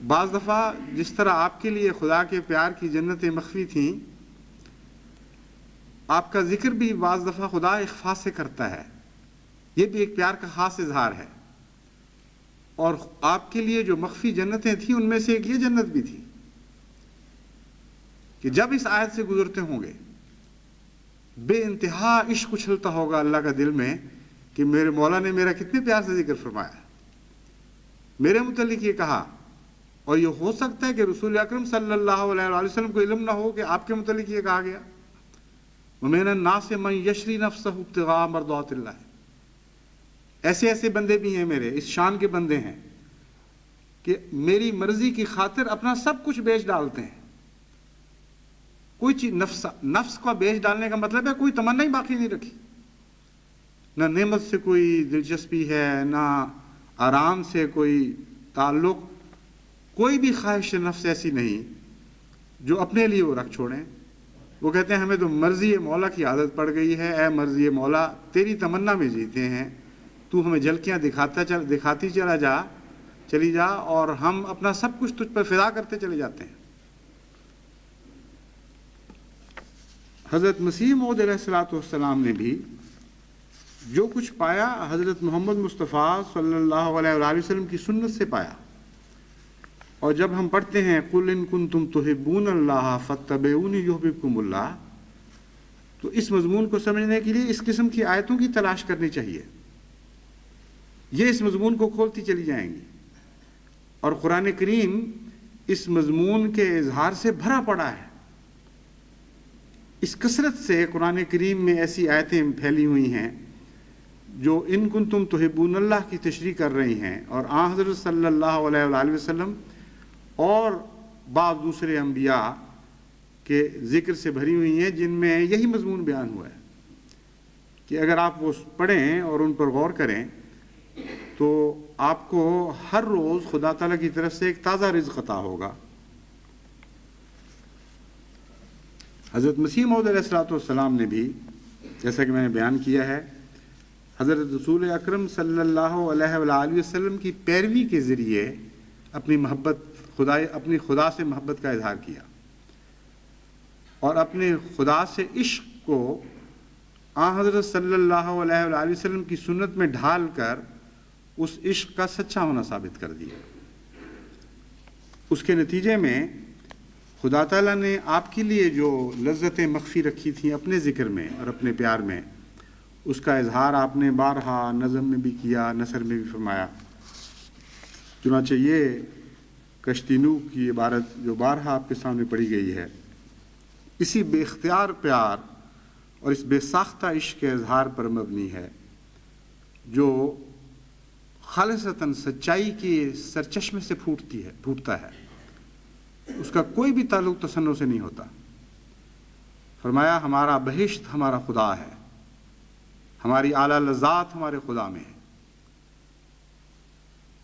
بعض دفعہ جس طرح آپ کے لیے خدا کے پیار کی جنتیں مخفی تھیں، آپ کا ذکر بھی بعض دفعہ خدا اخفا سے کرتا ہے، یہ بھی ایک پیار کا خاص اظہار ہے۔ اور آپ کے لیے جو مخفی جنتیں تھیں ان میں سے ایک یہ جنت بھی تھی کہ جب اس آیت سے گزرتے ہوں گے بے انتہا عشق اچھلتا ہوگا اللہ کا دل میں کہ میرے مولا نے میرا کتنے پیار سے ذکر فرمایا، میرے متعلق یہ کہا۔ اور یہ ہو سکتا ہے کہ رسول اکرم صلی اللہ علیہ وآلہ وسلم کو علم نہ ہو کہ آپ کے متعلق یہ کہا گیا، وَمِنَ النَّاسِ مَن يَشْرِي نَفْسَهُ ابْتِغَاءَ مَرْضَاتِ اللَّهِ۔ ایسے ایسے بندے بھی ہیں میرے، اس شان کے بندے ہیں کہ میری مرضی کی خاطر اپنا سب کچھ بیچ ڈالتے ہیں۔ کوئی چیز نفس کا بیچ ڈالنے کا مطلب ہے کوئی تمنا ہی باقی نہیں رکھی، نہ نعمت سے کوئی دلچسپی ہے، نہ آرام سے کوئی تعلق، کوئی بھی خواہش نفس ایسی نہیں جو اپنے لیے وہ رکھ چھوڑیں۔ وہ کہتے ہیں ہمیں تو مرضی مولا کی عادت پڑ گئی ہے، اے مرضی مولا تیری تمنا میں جیتے ہیں، تو ہمیں جھلکیاں دکھاتی چلی جا اور ہم اپنا سب کچھ تجھ پر فدا کرتے چلے جاتے ہیں۔ حضرت مسیح موعود علیہ الصلوۃ والسلام نے بھی جو کچھ پایا حضرت محمد مصطفیٰ صلی اللہ علیہ وآلہ وسلم کی سنت سے پایا۔ اور جب ہم پڑھتے ہیں قُلْ إِن كُنتُمْ تُحِبُّونَ اللَّهَ فَاتَّبِعُونِي يُحْبِبْكُمُ اللَّهُ، تو اس مضمون کو سمجھنے کے لیے اس قسم کی آیتوں کی تلاش کرنی چاہیے، یہ اس مضمون کو کھولتی چلی جائیں گی۔ اور قرآن کریم اس مضمون کے اظہار سے بھرا پڑا ہے۔ اس کثرت سے قرآن کریم میں ایسی آیتیں پھیلی ہوئی ہیں جو ان کنتم تحبون اللہ کی تشریح کر رہی ہیں، اور آن حضرت صلی اللہ علیہ وآلہ وسلم اور بعض دوسرے انبیاء کے ذکر سے بھری ہوئی ہیں، جن میں یہی مضمون بیان ہوا ہے کہ اگر آپ وہ پڑھیں اور ان پر غور کریں تو آپ کو ہر روز خدا تعالیٰ کی طرف سے ایک تازہ رزق عطا ہوگا۔ حضرت مسیح موعود علیہ الصلوۃ والسلام نے بھی، جیسا کہ میں نے بیان کیا ہے، حضرت رسول اکرم صلی اللہ علیہ وآلہ وسلم کی پیروی کے ذریعے اپنی خدا سے محبت کا اظہار کیا، اور اپنے خدا سے عشق کو آن حضرت صلی اللہ علیہ وآلہ وسلم کی سنت میں ڈھال کر اس عشق کا سچا ہونا ثابت کر دیا۔ اس کے نتیجے میں خدا تعالیٰ نے آپ کے لیے جو لذتیں مخفی رکھی تھیں اپنے ذکر میں اور اپنے پیار میں، اس کا اظہار آپ نے بارہا نظم میں بھی کیا، نثر میں بھی فرمایا۔ چنانچہ یہ کشتی نوح کی عبارت جو بارہا آپ کے سامنے پڑھی گئی ہے، اسی بے اختیار پیار اور اس بے ساختہ عشق کے اظہار پر مبنی ہے جو خالصتاً سچائی کی سرچشمے سے پھوٹتا ہے. اس کا کوئی بھی تعلق تصنع سے نہیں ہوتا. فرمایا ہمارا بہشت ہمارا خدا ہے، ہماری اعلیٰ لذات ہمارے خدا میں ہے.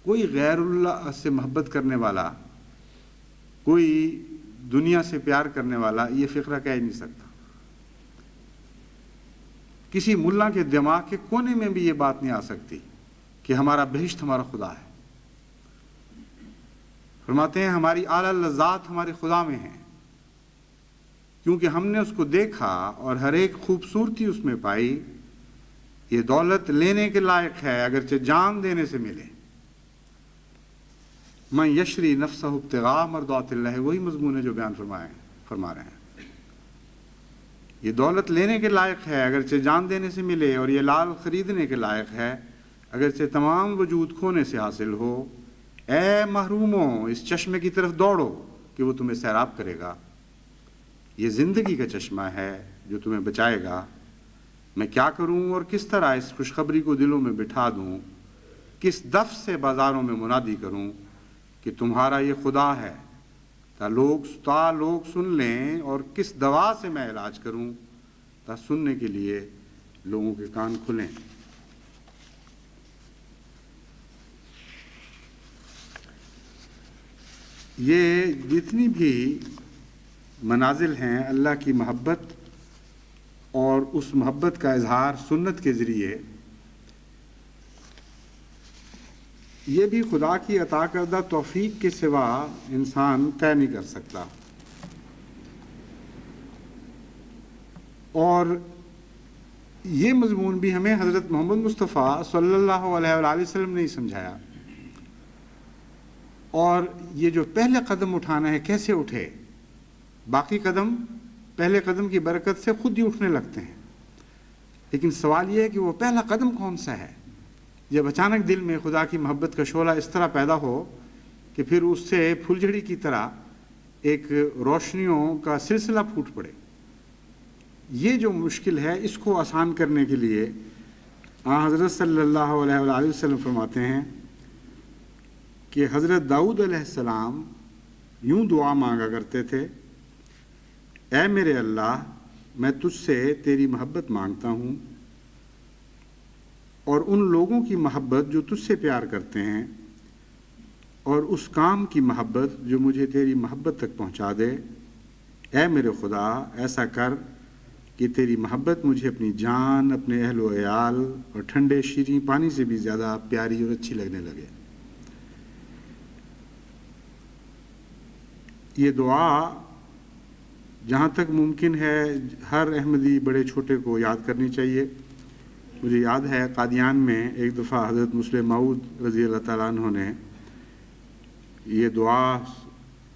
کوئی غیر اللہ سے محبت کرنے والا، کوئی دنیا سے پیار کرنے والا یہ فقرہ کہہ ہی نہیں سکتا. کسی ملا کے دماغ کے کونے میں بھی یہ بات نہیں آ سکتی کہ ہمارا بہشت ہمارا خدا ہے. فرماتے ہیں ہماری اعلیٰ لذات ہمارے خدا میں ہیں، کیونکہ ہم نے اس کو دیکھا اور ہر ایک خوبصورتی اس میں پائی. یہ دولت لینے کے لائق ہے اگرچہ جان دینے سے ملے. من یشری نفسہ ابتغاء مرضات اللہ، وہی مضمون ہے جو بیان فرما رہے ہیں. یہ دولت لینے کے لائق ہے اگرچہ جان دینے سے ملے، اور یہ لال خریدنے کے لائق ہے اگرچہ تمام وجود کھونے سے حاصل ہو. اے محروموں، اس چشمے کی طرف دوڑو کہ وہ تمہیں سیراب کرے گا. یہ زندگی کا چشمہ ہے جو تمہیں بچائے گا. میں کیا کروں اور کس طرح اس خوشخبری کو دلوں میں بٹھا دوں، کس دف سے بازاروں میں منادی کروں کہ تمہارا یہ خدا ہے، تا لوگ سن لیں، اور کس دوا سے میں علاج کروں تا سننے کے لیے لوگوں کے کان کھلیں. یہ جتنی بھی منازل ہیں اللہ کی محبت اور اس محبت کا اظہار سنت کے ذریعے، یہ بھی خدا کی عطا کردہ توفیق کے سوا انسان طے نہیں کر سکتا. اور یہ مضمون بھی ہمیں حضرت محمد مصطفیٰ صلی اللہ علیہ وآلہ وسلم نے ہی سمجھایا. اور یہ جو پہلے قدم اٹھانا ہے کیسے اٹھے؟ باقی قدم پہلے قدم کی برکت سے خود ہی اٹھنے لگتے ہیں، لیکن سوال یہ ہے کہ وہ پہلا قدم کون سا ہے؟ جب اچانک دل میں خدا کی محبت کا شعلہ اس طرح پیدا ہو کہ پھر اس سے پھلجھڑی کی طرح ایک روشنیوں کا سلسلہ پھوٹ پڑے. یہ جو مشکل ہے اس کو آسان کرنے کے لیے حضرت صلی اللہ علیہ وآلہ وسلم فرماتے ہیں کہ حضرت داؤد علیہ السلام یوں دعا مانگا کرتے تھے: اے میرے اللہ، میں تجھ سے تیری محبت مانگتا ہوں اور ان لوگوں کی محبت جو تجھ سے پیار کرتے ہیں، اور اس کام کی محبت جو مجھے تیری محبت تک پہنچا دے. اے میرے خدا، ایسا کر کہ تیری محبت مجھے اپنی جان، اپنے اہل و عیال اور ٹھنڈے شیریں پانی سے بھی زیادہ پیاری اور اچھی لگنے لگے. یہ دعا جہاں تک ممکن ہے ہر احمدی بڑے چھوٹے کو یاد کرنی چاہیے. مجھے یاد ہے قادیان میں ایک دفعہ حضرت مسلم موعود رضی اللہ تعالیٰ عنہ نے یہ دعا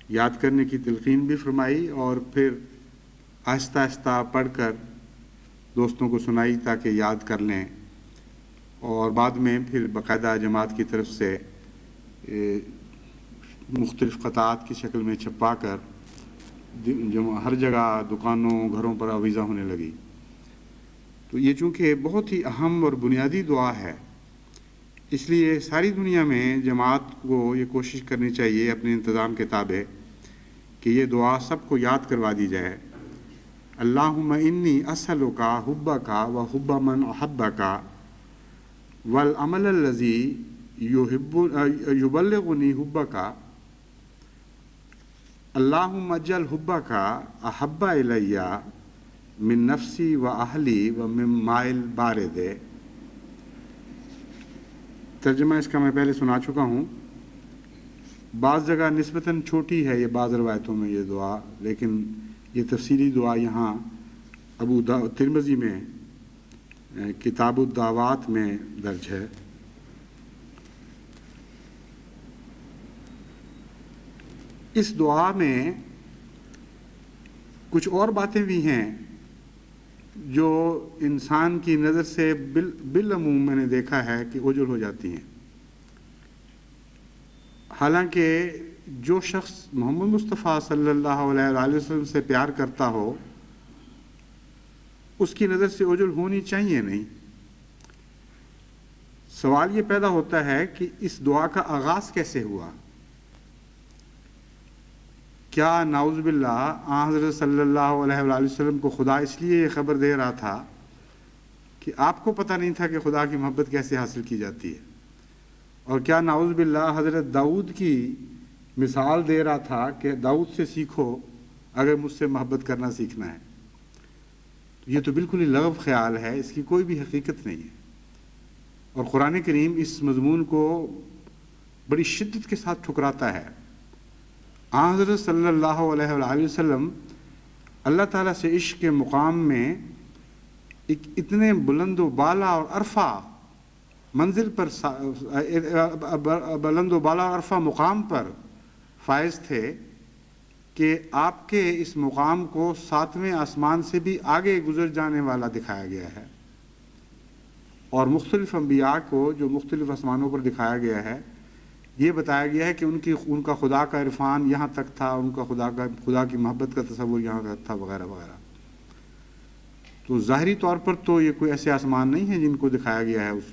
یاد کرنے کی تلقین بھی فرمائی اور پھر آہستہ آہستہ پڑھ کر دوستوں کو سنائی تاکہ یاد کر لیں، اور بعد میں پھر باقاعدہ جماعت کی طرف سے مختلف قطعات کی شکل میں چھپا کر ہر جگہ دکانوں گھروں پر آویزہ ہونے لگی. تو یہ چونکہ بہت ہی اہم اور بنیادی دعا ہے، اس لیے ساری دنیا میں جماعت کو یہ کوشش کرنی چاہیے اپنے انتظام کے تابع کہ یہ دعا سب کو یاد کروا دی جائے. اللہم انی اسألک حبک و حب من احبک والعمل الذی یبلغنی حبک. اللہم اجعل حبک احب الی من نفسی و اہلی و من مائل بارد. ترجمہ اس کا میں پہلے سنا چکا ہوں. بعض جگہ نسبتاً چھوٹی ہے یہ بعض روایتوں میں یہ دعا، لیکن یہ تفصیلی دعا یہاں ترمذی میں کتاب الدعوات میں درج ہے. اس دعا میں کچھ اور باتیں بھی ہیں جو انسان کی نظر سے بالعموم میں نے دیکھا ہے کہ اوجھل ہو جاتی ہیں. حالانکہ جو شخص محمد مصطفیٰ صلی اللہ علیہ وسلم سے پیار کرتا ہو اس کی نظر سے اوجھل ہونی چاہیے نہیں۔ سوال یہ پیدا ہوتا ہے کہ اس دعا کا آغاز کیسے ہوا؟ کیا نعوذ باللہ حضرت صلی اللہ علیہ وآلہ وسلم کو خدا اس لیے یہ خبر دے رہا تھا کہ آپ کو پتہ نہیں تھا کہ خدا کی محبت کیسے حاصل کی جاتی ہے؟ اور کیا نعوذ باللہ حضرت داؤد کی مثال دے رہا تھا کہ داؤد سے سیکھو اگر مجھ سے محبت کرنا سیکھنا ہے؟ یہ تو بالکل ہی لغو خیال ہے، اس کی کوئی بھی حقیقت نہیں ہے۔ اور قرآن کریم اس مضمون کو بڑی شدت کے ساتھ ٹھکراتا ہے۔ حضرت صلی اللہ علیہ وآلہ وسلم اللہ تعالیٰ سے عشق کے مقام میں ایک اتنے بلند و بالا اور عرفہ منزل پر بلند و بالا اور عرفہ مقام پر فائز تھے کہ آپ کے اس مقام کو 7ویں آسمان سے بھی آگے گزر جانے والا دکھایا گیا ہے، اور مختلف انبیاء کو جو مختلف آسمانوں پر دکھایا گیا ہے یہ بتایا گیا ہے کہ ان کا خدا کا عرفان یہاں تک تھا، ان کا خدا کی محبت کا تصور یہاں تک تھا، وغیرہ وغیرہ۔ تو ظاہری طور پر تو یہ کوئی ایسے آسمان نہیں ہیں جن کو دکھایا گیا ہے اس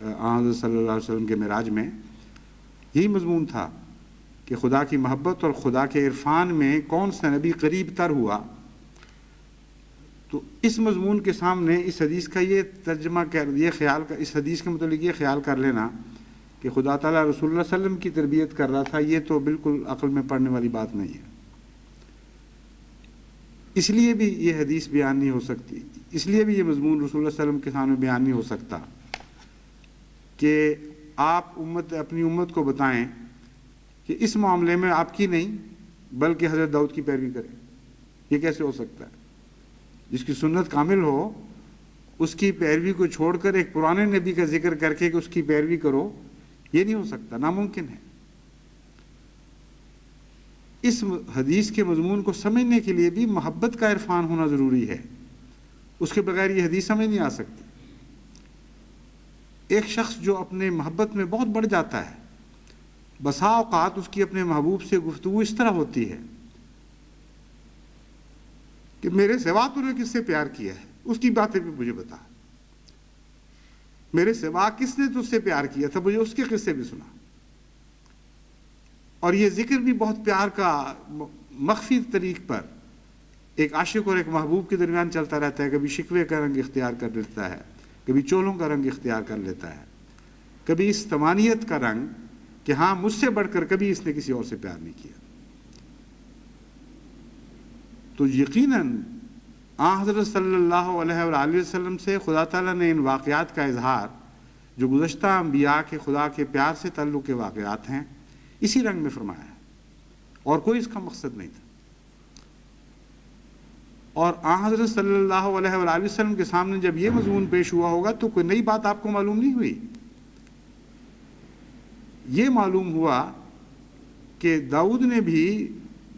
حضرت صلی اللہ علیہ وسلم کے معراج میں۔ یہی مضمون تھا کہ خدا کی محبت اور خدا کے عرفان میں کون سا نبی قریب تر ہوا۔ تو اس مضمون کے سامنے اس حدیث کا یہ ترجمہ اس حدیث کے متعلق یہ خیال کر لینا کہ خدا تعالیٰ رسول اللہ صلی اللہ علیہ وسلم کی تربیت کر رہا تھا، یہ تو بالکل عقل میں پڑنے والی بات نہیں ہے۔ اس لیے بھی یہ حدیث بیان نہیں ہو سکتی، اس لیے بھی یہ مضمون رسول اللہ صلی اللہ علیہ وسلم کے سامنے بیان نہیں ہو سکتا کہ آپ اپنی امت کو بتائیں کہ اس معاملے میں آپ کی نہیں بلکہ حضرت داؤد کی پیروی کریں۔ یہ کیسے ہو سکتا ہے؟ جس کی سنت کامل ہو اس کی پیروی کو چھوڑ کر ایک پرانے نبی کا ذکر کر کے کہ اس کی پیروی کرو، یہ نہیں ہو سکتا، ناممکن ہے۔ اس حدیث کے مضمون کو سمجھنے کے لیے بھی محبت کا عرفان ہونا ضروری ہے، اس کے بغیر یہ حدیث سمجھ نہیں آ سکتی۔ ایک شخص جو اپنے محبت میں بہت بڑھ جاتا ہے، بسا اوقات اس کی اپنے محبوب سے گفتگو اس طرح ہوتی ہے کہ میرے سوا تو نے کس سے پیار کیا ہے، اس کی باتیں بھی مجھے بتا، میرے سوا کس نے تجھ سے پیار کیا تھا، مجھے اس کے قصے بھی سنا۔ اور یہ ذکر بھی بہت پیار کا مخفی طریق پر ایک عاشق اور ایک محبوب کے درمیان چلتا رہتا ہے، کبھی شکوے کا رنگ اختیار کر لیتا ہے، کبھی چولوں کا رنگ اختیار کر لیتا ہے، کبھی اس تمانیت کا رنگ کہ ہاں مجھ سے بڑھ کر کبھی اس نے کسی اور سے پیار نہیں کیا۔ تو یقیناً حضرت صلی اللہ علیہ وآلہ وسلم سے خدا تعالیٰ نے ان واقعات کا اظہار جو گزشتہ انبیاء کے خدا کے پیار سے تعلق کے واقعات ہیں اسی رنگ میں فرمایا ہے، اور کوئی اس کا مقصد نہیں تھا۔ اور حضرت صلی اللہ علیہ وآلہ وسلم کے سامنے جب یہ مضمون پیش ہوا ہوگا تو کوئی نئی بات آپ کو معلوم نہیں ہوئی، یہ معلوم ہوا کہ داؤد نے بھی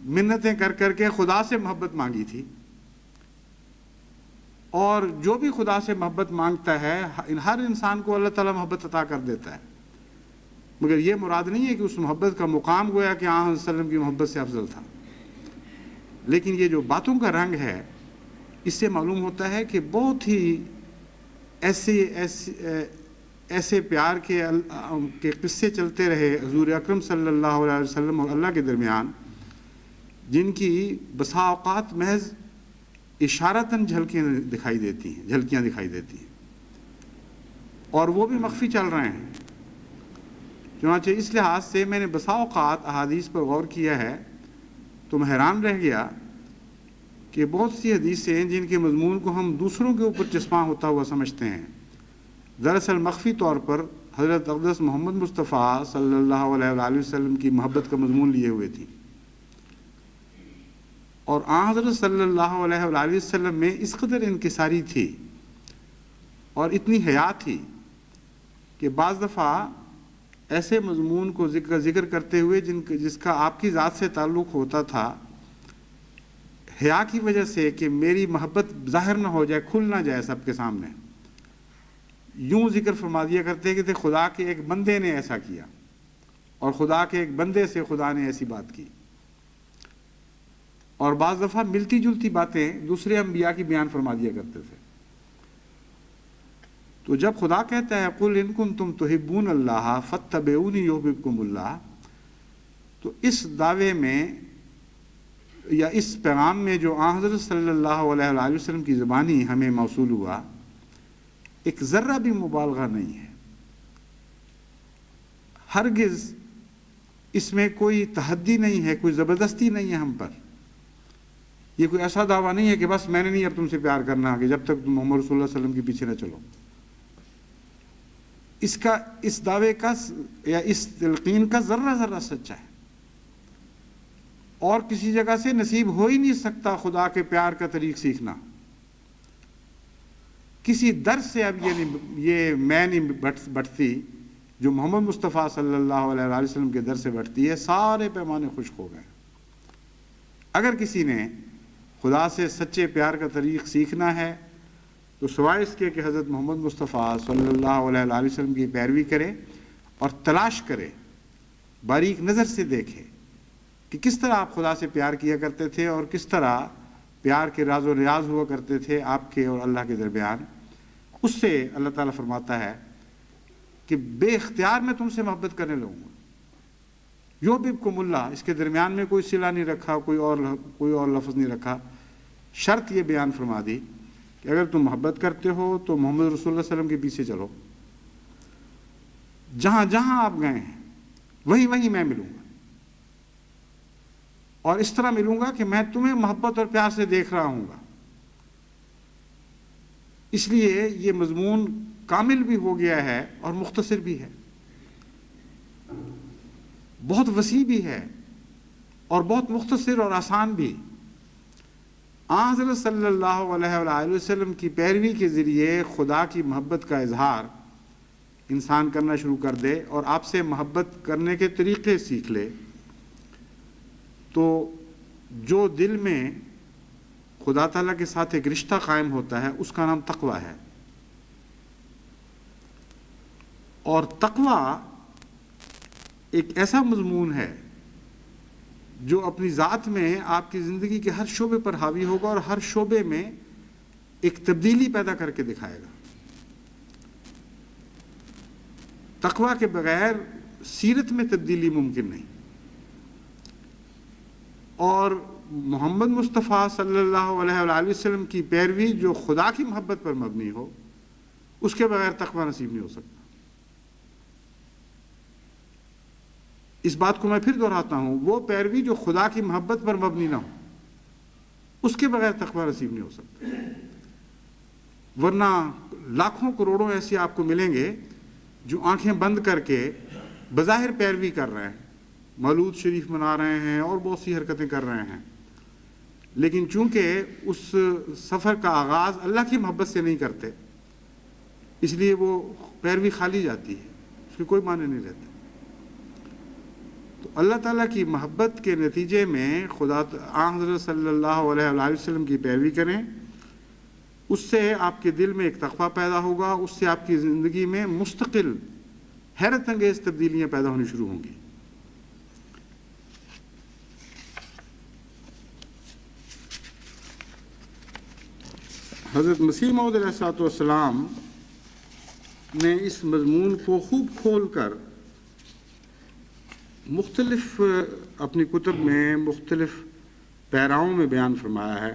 منتیں کر کر کے خدا سے محبت مانگی تھی، اور جو بھی خدا سے محبت مانگتا ہے ہر انسان کو اللہ تعالیٰ محبت عطا کر دیتا ہے، مگر یہ مراد نہیں ہے کہ اس محبت کا مقام گویا کہ آن صلی اللہ علیہ وسلم کی محبت سے افضل تھا۔ لیکن یہ جو باتوں کا رنگ ہے اس سے معلوم ہوتا ہے کہ بہت ہی ایسے پیار کے قصے چلتے رہے حضور اکرم صلی اللہ علیہ وسلم اور اللہ کے درمیان، جن کی بسا اوقات محض اشارتاً جھلکیاں دکھائی دیتی ہیں، اور وہ بھی مخفی چل رہے ہیں۔ چنانچہ اس لحاظ سے میں نے بسا اوقات احادیث پر غور کیا ہے تو میں حیران رہ گیا کہ بہت سی حدیثیں ہیں جن کے مضمون کو ہم دوسروں کے اوپر چسپاں ہوتا ہوا سمجھتے ہیں، دراصل مخفی طور پر حضرت اقدس محمد مصطفیٰ صلی اللہ علیہ وآلہ وسلم کی محبت کا مضمون لیے ہوئے تھی۔ اور حضرت صلی اللہ علیہ وآلہ وسلم میں اس قدر انکساری تھی اور اتنی حیا تھی کہ بعض دفعہ ایسے مضمون کو ذکر کرتے ہوئے جس کا آپ کی ذات سے تعلق ہوتا تھا، حیا کی وجہ سے کہ میری محبت ظاہر نہ ہو جائے، کھل نہ جائے سب کے سامنے، یوں ذکر فرما دیا کرتے کہ خدا کے ایک بندے نے ایسا کیا، اور خدا کے ایک بندے سے خدا نے ایسی بات کی۔ اور بعض دفعہ ملتی جلتی باتیں دوسرے انبیاء کی بیان فرما دیا کرتے تھے. تو جب خدا کہتا ہے قُلْ إِن كُنتُمْ تُحِبُّونَ اللَّهَ فَاتَّبِعُونِي يُحْبِبْكُمُ اللَّهُ، تو اس دعوے میں یا اس پیغام میں جو حضرت صلی اللہ علیہ وآلہ وسلم کی زبانی ہمیں موصول ہوا، ایک ذرہ بھی مبالغہ نہیں ہے. ہرگز اس میں کوئی تحدی نہیں ہے، کوئی زبردستی نہیں ہے ہم پر. یہ کوئی ایسا دعویٰ نہیں ہے کہ بس میں نے نہیں اب تم سے پیار کرنا کہ جب تک تم محمد رسول اللہ علیہ وسلم کے پیچھے نہ چلو. اس دعوے کا یا اس تلقین کا ذرہ ذرہ سچا ہے، اور کسی جگہ سے نصیب ہو ہی نہیں سکتا خدا کے پیار کا طریق سیکھنا. کسی درس سے اب یہ میں نہیں بٹتی جو محمد مصطفیٰ صلی اللہ علیہ وآلہ وسلم کے در سے بٹتی ہے. سارے پیمانے خشک ہو گئے. اگر کسی نے خدا سے سچے پیار کا طریق سیکھنا ہے تو سوائے اس کے کہ حضرت محمد مصطفیٰ صلی اللہ علیہ وآلہ وسلم کی پیروی کرے اور تلاش کرے، باریک نظر سے دیکھے کہ کس طرح آپ خدا سے پیار کیا کرتے تھے اور کس طرح پیار کے راز و ریاض ہوا کرتے تھے آپ کے اور اللہ کے درمیان. اس سے اللہ تعالیٰ فرماتا ہے کہ بے اختیار میں تم سے محبت کرنے لگوں گا. یحببکم اللہ، اس کے درمیان میں کوئی صلہ نہیں رکھا، کوئی اور لفظ نہیں رکھا. شرط یہ بیان فرما دی کہ اگر تم محبت کرتے ہو تو محمد رسول اللہ صلی اللہ علیہ وسلم کے پیچھے چلو. جہاں جہاں آپ گئے ہیں وہیں میں ملوں گا، اور اس طرح ملوں گا کہ میں تمہیں محبت اور پیار سے دیکھ رہا ہوں گا. اس لیے یہ مضمون کامل بھی ہو گیا ہے اور مختصر بھی ہے، بہت وسیع بھی ہے اور بہت مختصر اور آسان بھی. حضرت صلی اللہ علیہ وآلہ وسلم کی پیروی کے ذریعے خدا کی محبت کا اظہار انسان کرنا شروع کر دے اور آپ سے محبت کرنے کے طریقے سیکھ لے، تو جو دل میں خدا تعالیٰ کے ساتھ ایک رشتہ قائم ہوتا ہے اس کا نام تقویٰ ہے. اور تقویٰ ایک ایسا مضمون ہے جو اپنی ذات میں آپ کی زندگی کے ہر شعبے پر حاوی ہوگا اور ہر شعبے میں ایک تبدیلی پیدا کر کے دکھائے گا. تقویٰ کے بغیر سیرت میں تبدیلی ممکن نہیں، اور محمد مصطفیٰ صلی اللہ علیہ وآلہ وسلم کی پیروی جو خدا کی محبت پر مبنی ہو، اس کے بغیر تقویٰ نصیب نہیں ہو سکتا. اس بات کو میں پھر دہراتا ہوں، وہ پیروی جو خدا کی محبت پر مبنی نہ ہو اس کے بغیر تقویٰ نصیب نہیں ہو سکتا. ورنہ لاکھوں کروڑوں ایسے آپ کو ملیں گے جو آنکھیں بند کر کے بظاہر پیروی کر رہے ہیں، مولود شریف منا رہے ہیں اور بہت سی حرکتیں کر رہے ہیں، لیکن چونکہ اس سفر کا آغاز اللہ کی محبت سے نہیں کرتے، اس لیے وہ پیروی خالی جاتی ہے، اس کے کوئی معنی نہیں رہتے. تو اللہ تعالیٰ کی محبت کے نتیجے میں خدا حضرت صلی اللہ علیہ وآلہ وسلم کی پیروی کریں، اس سے آپ کے دل میں ایک تقویٰ پیدا ہوگا، اس سے آپ کی زندگی میں مستقل حیرت انگیز تبدیلیاں پیدا ہونی شروع ہوں گی. حضرت مسیح موعود علیہ السلام نے اس مضمون کو خوب کھول کر مختلف اپنی کتب میں مختلف پیراؤں میں بیان فرمایا ہے.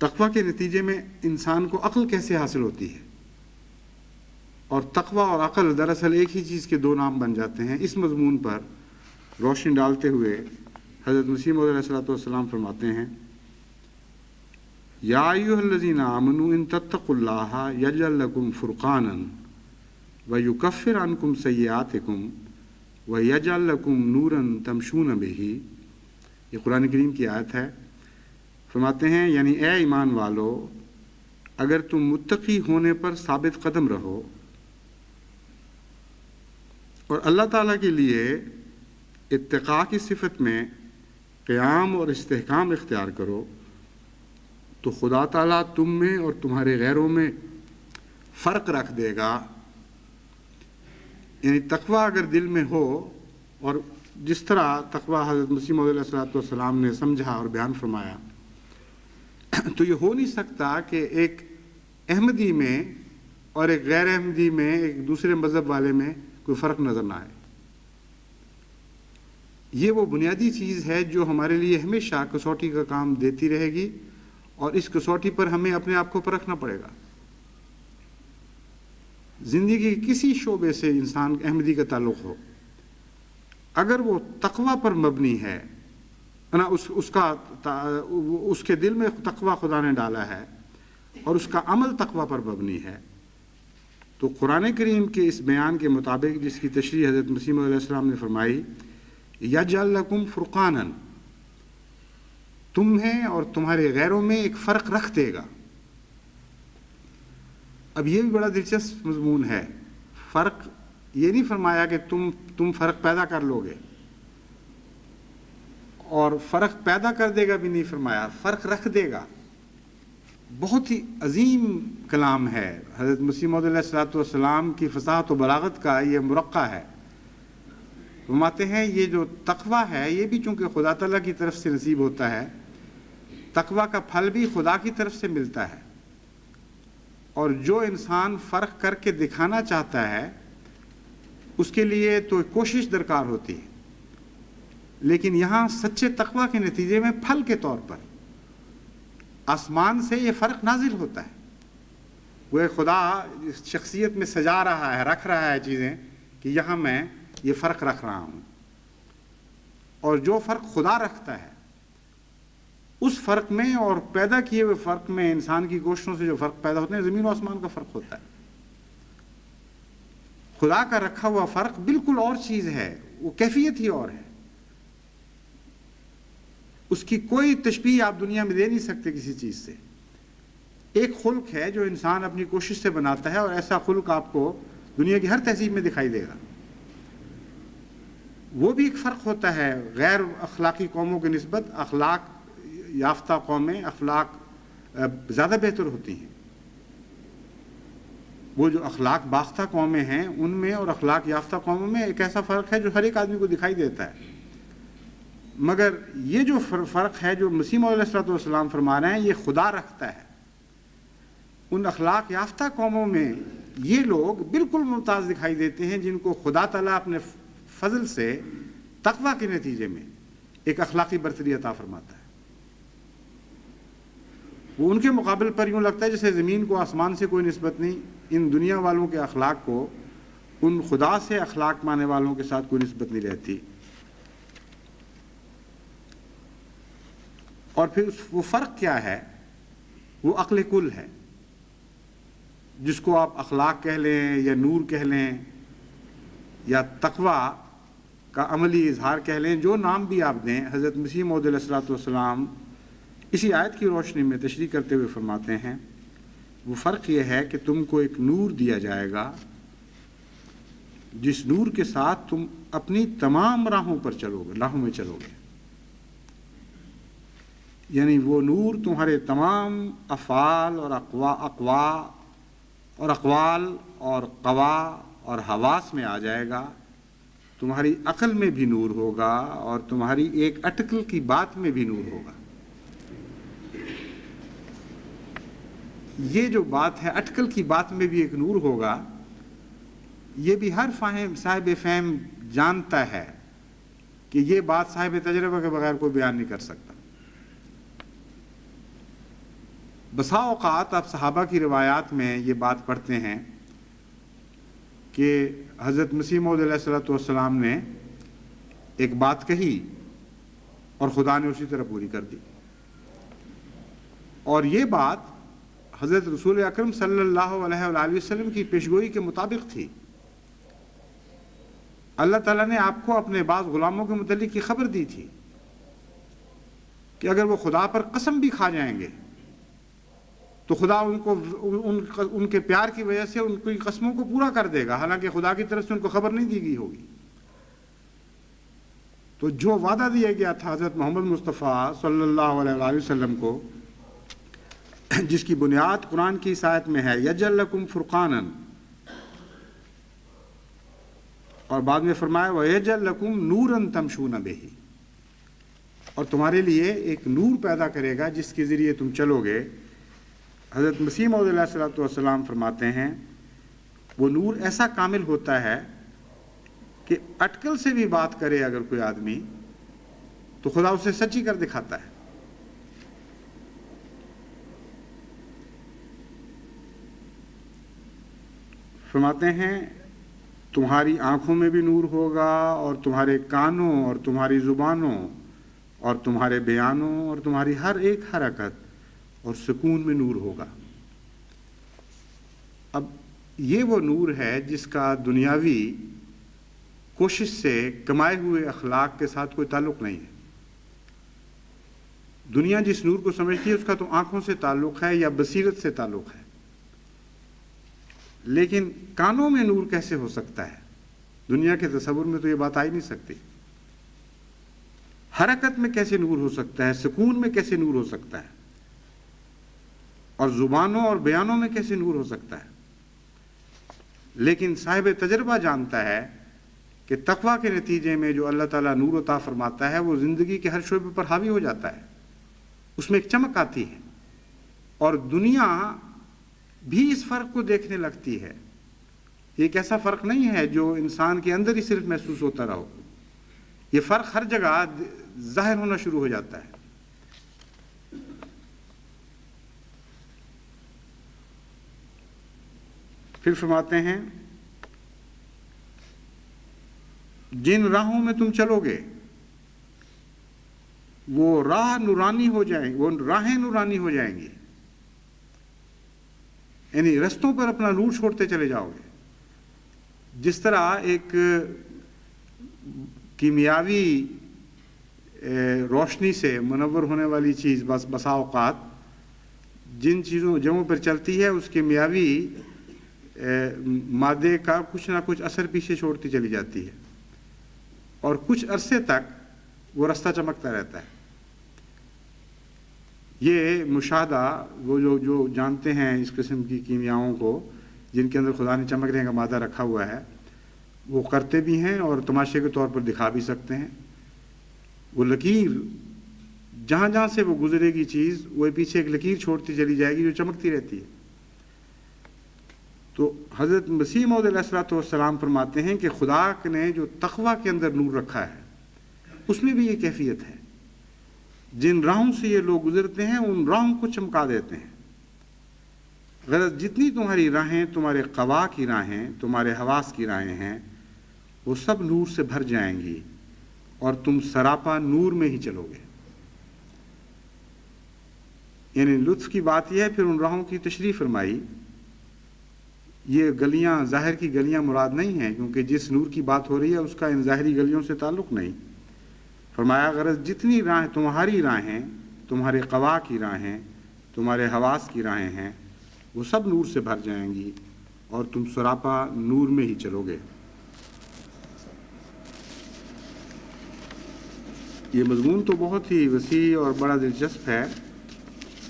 تقویٰ کے نتیجے میں انسان کو عقل کیسے حاصل ہوتی ہے، اور تقویٰ اور عقل دراصل ایک ہی چیز کے دو نام بن جاتے ہیں. اس مضمون پر روشنی ڈالتے ہوئے حضرت مسیح موعود علیہ السلام فرماتے ہیں، یا ایھا الذین آمنوا ان تتقوا اللہ یجعل لکم فرقانا ویکفر عنکم سیئاتکم ویجعل لکم نورا تمشون بہ. یہ قرآن کریم کی آیت ہے. فرماتے ہیں یعنی اے ایمان والو، اگر تم متقی ہونے پر ثابت قدم رہو اور اللہ تعالیٰ کے لیے اتقاء کی صفت میں قیام اور استحکام اختیار کرو، تو خدا تعالیٰ تم میں اور تمہارے غیروں میں فرق رکھ دے گا. یعنی تقویٰ اگر دل میں ہو اور جس طرح تقویٰ حضرت مسیح موعود علیہ الصلوۃ والسلام نے سمجھا اور بیان فرمایا، تو یہ ہو نہیں سکتا کہ ایک احمدی میں اور ایک غیر احمدی میں، ایک دوسرے مذہب والے میں کوئی فرق نظر نہ آئے۔ یہ وہ بنیادی چیز ہے جو ہمارے لیے ہمیشہ کسوٹی کا کام دیتی رہے گی، اور اس کسوٹی پر ہمیں اپنے آپ کو پرکھنا پڑے گا۔ زندگی کے کسی شعبے سے انسان احمدی کا تعلق ہو، اگر وہ تقویٰ پر مبنی ہے نا، اس کے دل میں تقویٰ خدا نے ڈالا ہے اور اس کا عمل تقویٰ پر مبنی ہے، تو قرآن کریم کے اس بیان کے مطابق، جس کی تشریح حضرت مسیح موعود علیہ السلام نے فرمائی، یجعل لکم فرقانا، تمہیں اور تمہارے غیروں میں ایک فرق رکھ دے گا۔ اب یہ بھی بڑا دلچسپ مضمون ہے۔ فرق یہ نہیں فرمایا کہ تم فرق پیدا کر لو گے، اور فرق پیدا کر دے گا بھی نہیں فرمایا، فرق رکھ دے گا۔ بہت ہی عظیم کلام ہے۔ حضرت مسیح موعود علیہ الصلوۃ والسلام کی فصاحت و بلاغت کا یہ مرقع ہے۔ فرماتے ہیں یہ جو تقویٰ ہے، یہ بھی چونکہ خدا تعالیٰ کی طرف سے نصیب ہوتا ہے، تقویٰ کا پھل بھی خدا کی طرف سے ملتا ہے، اور جو انسان فرق کر کے دکھانا چاہتا ہے اس کے لیے تو کوشش درکار ہوتی ہے، لیکن یہاں سچے تقویٰ کے نتیجے میں پھل کے طور پر آسمان سے یہ فرق نازل ہوتا ہے۔ وہ خدا شخصیت میں سجا رہا ہے، رکھ رہا ہے چیزیں کہ یہاں میں یہ فرق رکھ رہا ہوں، اور جو فرق خدا رکھتا ہے اس فرق میں اور پیدا کیے ہوئے فرق میں، انسان کی کوششوں سے جو فرق پیدا ہوتے ہیں، زمین و آسمان کا فرق ہوتا ہے۔ خدا کا رکھا ہوا فرق بالکل اور چیز ہے، وہ کیفیت ہی اور ہے، اس کی کوئی تشبیہ آپ دنیا میں دے نہیں سکتے کسی چیز سے۔ ایک خلق ہے جو انسان اپنی کوشش سے بناتا ہے، اور ایسا خلق آپ کو دنیا کی ہر تہذیب میں دکھائی دے گا۔ وہ بھی ایک فرق ہوتا ہے غیر اخلاقی قوموں کی نسبت۔ اخلاق یافتہ قومیں اخلاق زیادہ بہتر ہوتی ہیں۔ وہ جو اخلاق باختہ قومیں ہیں، ان میں اور اخلاق یافتہ قوموں میں ایک ایسا فرق ہے جو ہر ایک آدمی کو دکھائی دیتا ہے۔ مگر یہ جو فرق ہے جو مسیح موعود علیہ السلام فرما رہے ہیں، یہ خدا رکھتا ہے۔ ان اخلاق یافتہ قوموں میں یہ لوگ بالکل ممتاز دکھائی دیتے ہیں، جن کو خدا تعالیٰ اپنے فضل سے تقویٰ کے نتیجے میں ایک اخلاقی برتری عطا فرماتا ہے۔ وہ ان کے مقابل پر یوں لگتا ہے جیسے زمین کو آسمان سے کوئی نسبت نہیں، ان دنیا والوں کے اخلاق کو ان خدا سے اخلاق ماننے والوں کے ساتھ کوئی نسبت نہیں رہتی۔ اور پھر وہ فرق کیا ہے؟ وہ عقل کل ہے، جس کو آپ اخلاق کہہ لیں یا نور کہہ لیں یا تقویٰ کا عملی اظہار کہہ لیں، جو نام بھی آپ دیں۔ حضرت مسیح موعود علیہ السلام اسی آیت کی روشنی میں تشریح کرتے ہوئے فرماتے ہیں، وہ فرق یہ ہے کہ تم کو ایک نور دیا جائے گا، جس نور کے ساتھ تم اپنی تمام راہوں پر چلو گے، راہوں میں چلو گے۔ یعنی وہ نور تمہارے تمام افعال اور اقوال اور قوا اور حواس میں آ جائے گا، تمہاری عقل میں بھی نور ہوگا، اور تمہاری ایک اٹکل کی بات میں بھی نور ہوگا۔ یہ جو بات ہے، اٹکل کی بات میں بھی ایک نور ہوگا، یہ بھی ہر صاحب فہم جانتا ہے کہ یہ بات صاحب تجربہ کے بغیر کوئی بیان نہیں کر سکتا۔ بسا اوقات آپ صحابہ کی روایات میں یہ بات پڑھتے ہیں کہ حضرت مسیح موعود علیہ السلام نے ایک بات کہی اور خدا نے اسی طرح پوری کر دی، اور یہ بات حضرت رسول اکرم صلی اللہ علیہ وآلہ وسلم کی پیشگوئی کے مطابق تھی۔ اللہ تعالیٰ نے آپ کو اپنے بعض غلاموں کے متعلق کی خبر دی تھی کہ اگر وہ خدا پر قسم بھی کھا جائیں گے تو خدا ان کے پیار کی وجہ سے ان کی قسموں کو پورا کر دے گا، حالانکہ خدا کی طرف سے ان کو خبر نہیں دی گئی ہوگی۔ تو جو وعدہ دیا گیا تھا حضرت محمد مصطفیٰ صلی اللہ علیہ وآلہ وسلم کو، جس کی بنیاد قرآن کی اس آیت میں ہے، یجعل لکم فرقانا، اور بعد میں فرمایا وَيَجْعَلْ لَكُمْ نُورًا تَمْشُونَ بِهِ، اور تمہارے لیے ایک نور پیدا کرے گا جس کے ذریعے تم چلو گے۔ حضرت مسیح موعود علیہ الصلوۃ والسلام فرماتے ہیں وہ نور ایسا کامل ہوتا ہے کہ اٹکل سے بھی بات کرے اگر کوئی آدمی تو خدا اسے سچی کر دکھاتا ہے۔ فرماتے ہیں تمہاری آنکھوں میں بھی نور ہوگا، اور تمہارے کانوں اور تمہاری زبانوں اور تمہارے بیانوں اور تمہاری ہر ایک حرکت اور سکون میں نور ہوگا۔ اب یہ وہ نور ہے جس کا دنیاوی کوشش سے کمائے ہوئے اخلاق کے ساتھ کوئی تعلق نہیں ہے۔ دنیا جس نور کو سمجھتی ہے اس کا تو آنکھوں سے تعلق ہے یا بصیرت سے تعلق ہے، لیکن کانوں میں نور کیسے ہو سکتا ہے؟ دنیا کے تصور میں تو یہ بات آ ہی نہیں سکتی۔ حرکت میں کیسے نور ہو سکتا ہے؟ سکون میں کیسے نور ہو سکتا ہے؟ اور زبانوں اور بیانوں میں کیسے نور ہو سکتا ہے؟ لیکن صاحب تجربہ جانتا ہے کہ تقویٰ کے نتیجے میں جو اللہ تعالیٰ نور عطا فرماتا ہے وہ زندگی کے ہر شعبے پر حاوی ہو جاتا ہے، اس میں ایک چمک آتی ہے، اور دنیا بھی اس فرق کو دیکھنے لگتی ہے۔ یہ ایک ایسا فرق نہیں ہے جو انسان کے اندر ہی صرف محسوس ہوتا رہو، یہ فرق ہر جگہ ظاہر ہونا شروع ہو جاتا ہے۔ پھر فرماتے ہیں جن راہوں میں تم چلو گے وہ راہ نورانی ہو جائیں، وہ راہیں نورانی ہو جائیں گی، یعنی رستوں پر اپنا نور چھوڑتے چلے جاؤ گے۔ جس طرح ایک کیمیاوی روشنی سے منور ہونے والی چیز بسا اوقات جن جگہوں پر چلتی ہے اس کیمیاوی مادے کا کچھ نہ کچھ اثر پیچھے چھوڑتی چلی جاتی ہے، اور کچھ عرصے تک وہ رستہ چمکتا رہتا ہے۔ یہ مشاہدہ وہ جو جانتے ہیں اس قسم کی کیمیاؤں کو، جن کے اندر خدا نے چمکنے کا مادہ رکھا ہوا ہے، وہ کرتے بھی ہیں اور تماشے کے طور پر دکھا بھی سکتے ہیں۔ وہ لکیر جہاں جہاں سے وہ گزرے گی چیز، وہ پیچھے ایک لکیر چھوڑتی چلی جائے گی جو چمکتی رہتی ہے۔ تو حضرت مسیح موعود علیہ الصلوۃ والسلام فرماتے ہیں کہ خدا نے جو تقویٰ کے اندر نور رکھا ہے اس میں بھی یہ کیفیت ہے، جن راہوں سے یہ لوگ گزرتے ہیں ان راہوں کو چمکا دیتے ہیں۔ غرض جتنی تمہاری راہیں، تمہارے قوا کی راہیں، تمہارے حواس کی راہیں ہیں، وہ سب نور سے بھر جائیں گی اور تم سراپا نور میں ہی چلو گے۔ یعنی لطف کی بات یہ ہے، پھر ان راہوں کی تشریح فرمائی۔ یہ گلیاں ظاہر کی گلیاں مراد نہیں ہیں، کیونکہ جس نور کی بات ہو رہی ہے اس کا ان ظاہری گلیوں سے تعلق نہیں۔ فرمایا غرض جتنی راہیں تمہاری راہیں، تمہارے قوا کی راہیں، تمہارے حواس کی راہیں ہیں، وہ سب نور سے بھر جائیں گی اور تم سراپا نور میں ہی چلو گے۔ یہ مضمون تو بہت ہی وسیع اور بڑا دلچسپ ہے۔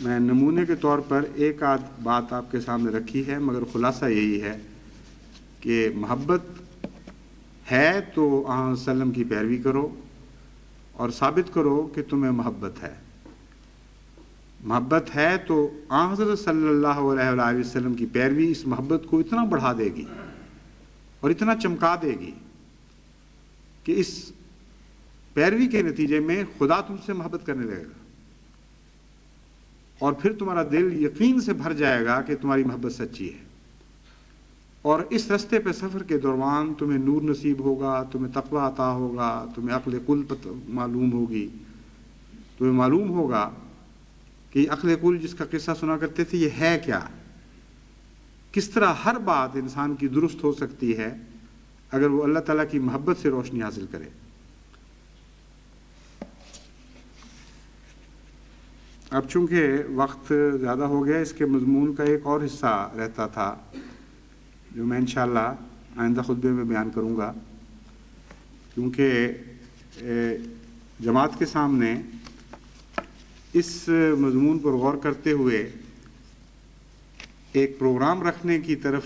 میں نمونے کے طور پر ایک آدھ بات آپ کے سامنے رکھی ہے، مگر خلاصہ یہی ہے کہ محبت ہے تو آن صلی اللہ علیہ وسلم کی پیروی کرو اور ثابت کرو کہ تمہیں محبت ہے۔ محبت ہے تو آن حضرت صلی اللہ علیہ وآلہ وسلم کی پیروی اس محبت کو اتنا بڑھا دے گی اور اتنا چمکا دے گی کہ اس پیروی کے نتیجے میں خدا تم سے محبت کرنے لگے گا، اور پھر تمہارا دل یقین سے بھر جائے گا کہ تمہاری محبت سچی ہے، اور اس رستے پہ سفر کے دوران تمہیں نور نصیب ہوگا، تمہیں تقویٰ عطا ہوگا، تمہیں عقل کل معلوم ہوگی، تمہیں معلوم ہوگا کہ یہ عقل کل جس کا قصہ سنا کرتے تھے یہ ہے کیا، کس طرح ہر بات انسان کی درست ہو سکتی ہے اگر وہ اللہ تعالیٰ کی محبت سے روشنی حاصل کرے۔ اب چونکہ وقت زیادہ ہو گیا، اس کے مضمون کا ایک اور حصہ رہتا تھا جو میں انشاءاللہ آئندہ خطبے میں بیان کروں گا، کیونکہ جماعت کے سامنے اس مضمون پر غور کرتے ہوئے ایک پروگرام رکھنے کی طرف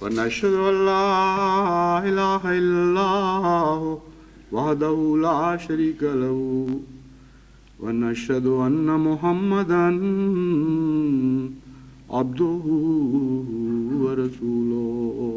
ونشهد أن لا إله إلا الله وحده لا شريك له ونشهد أن محمدا عبده ورسوله।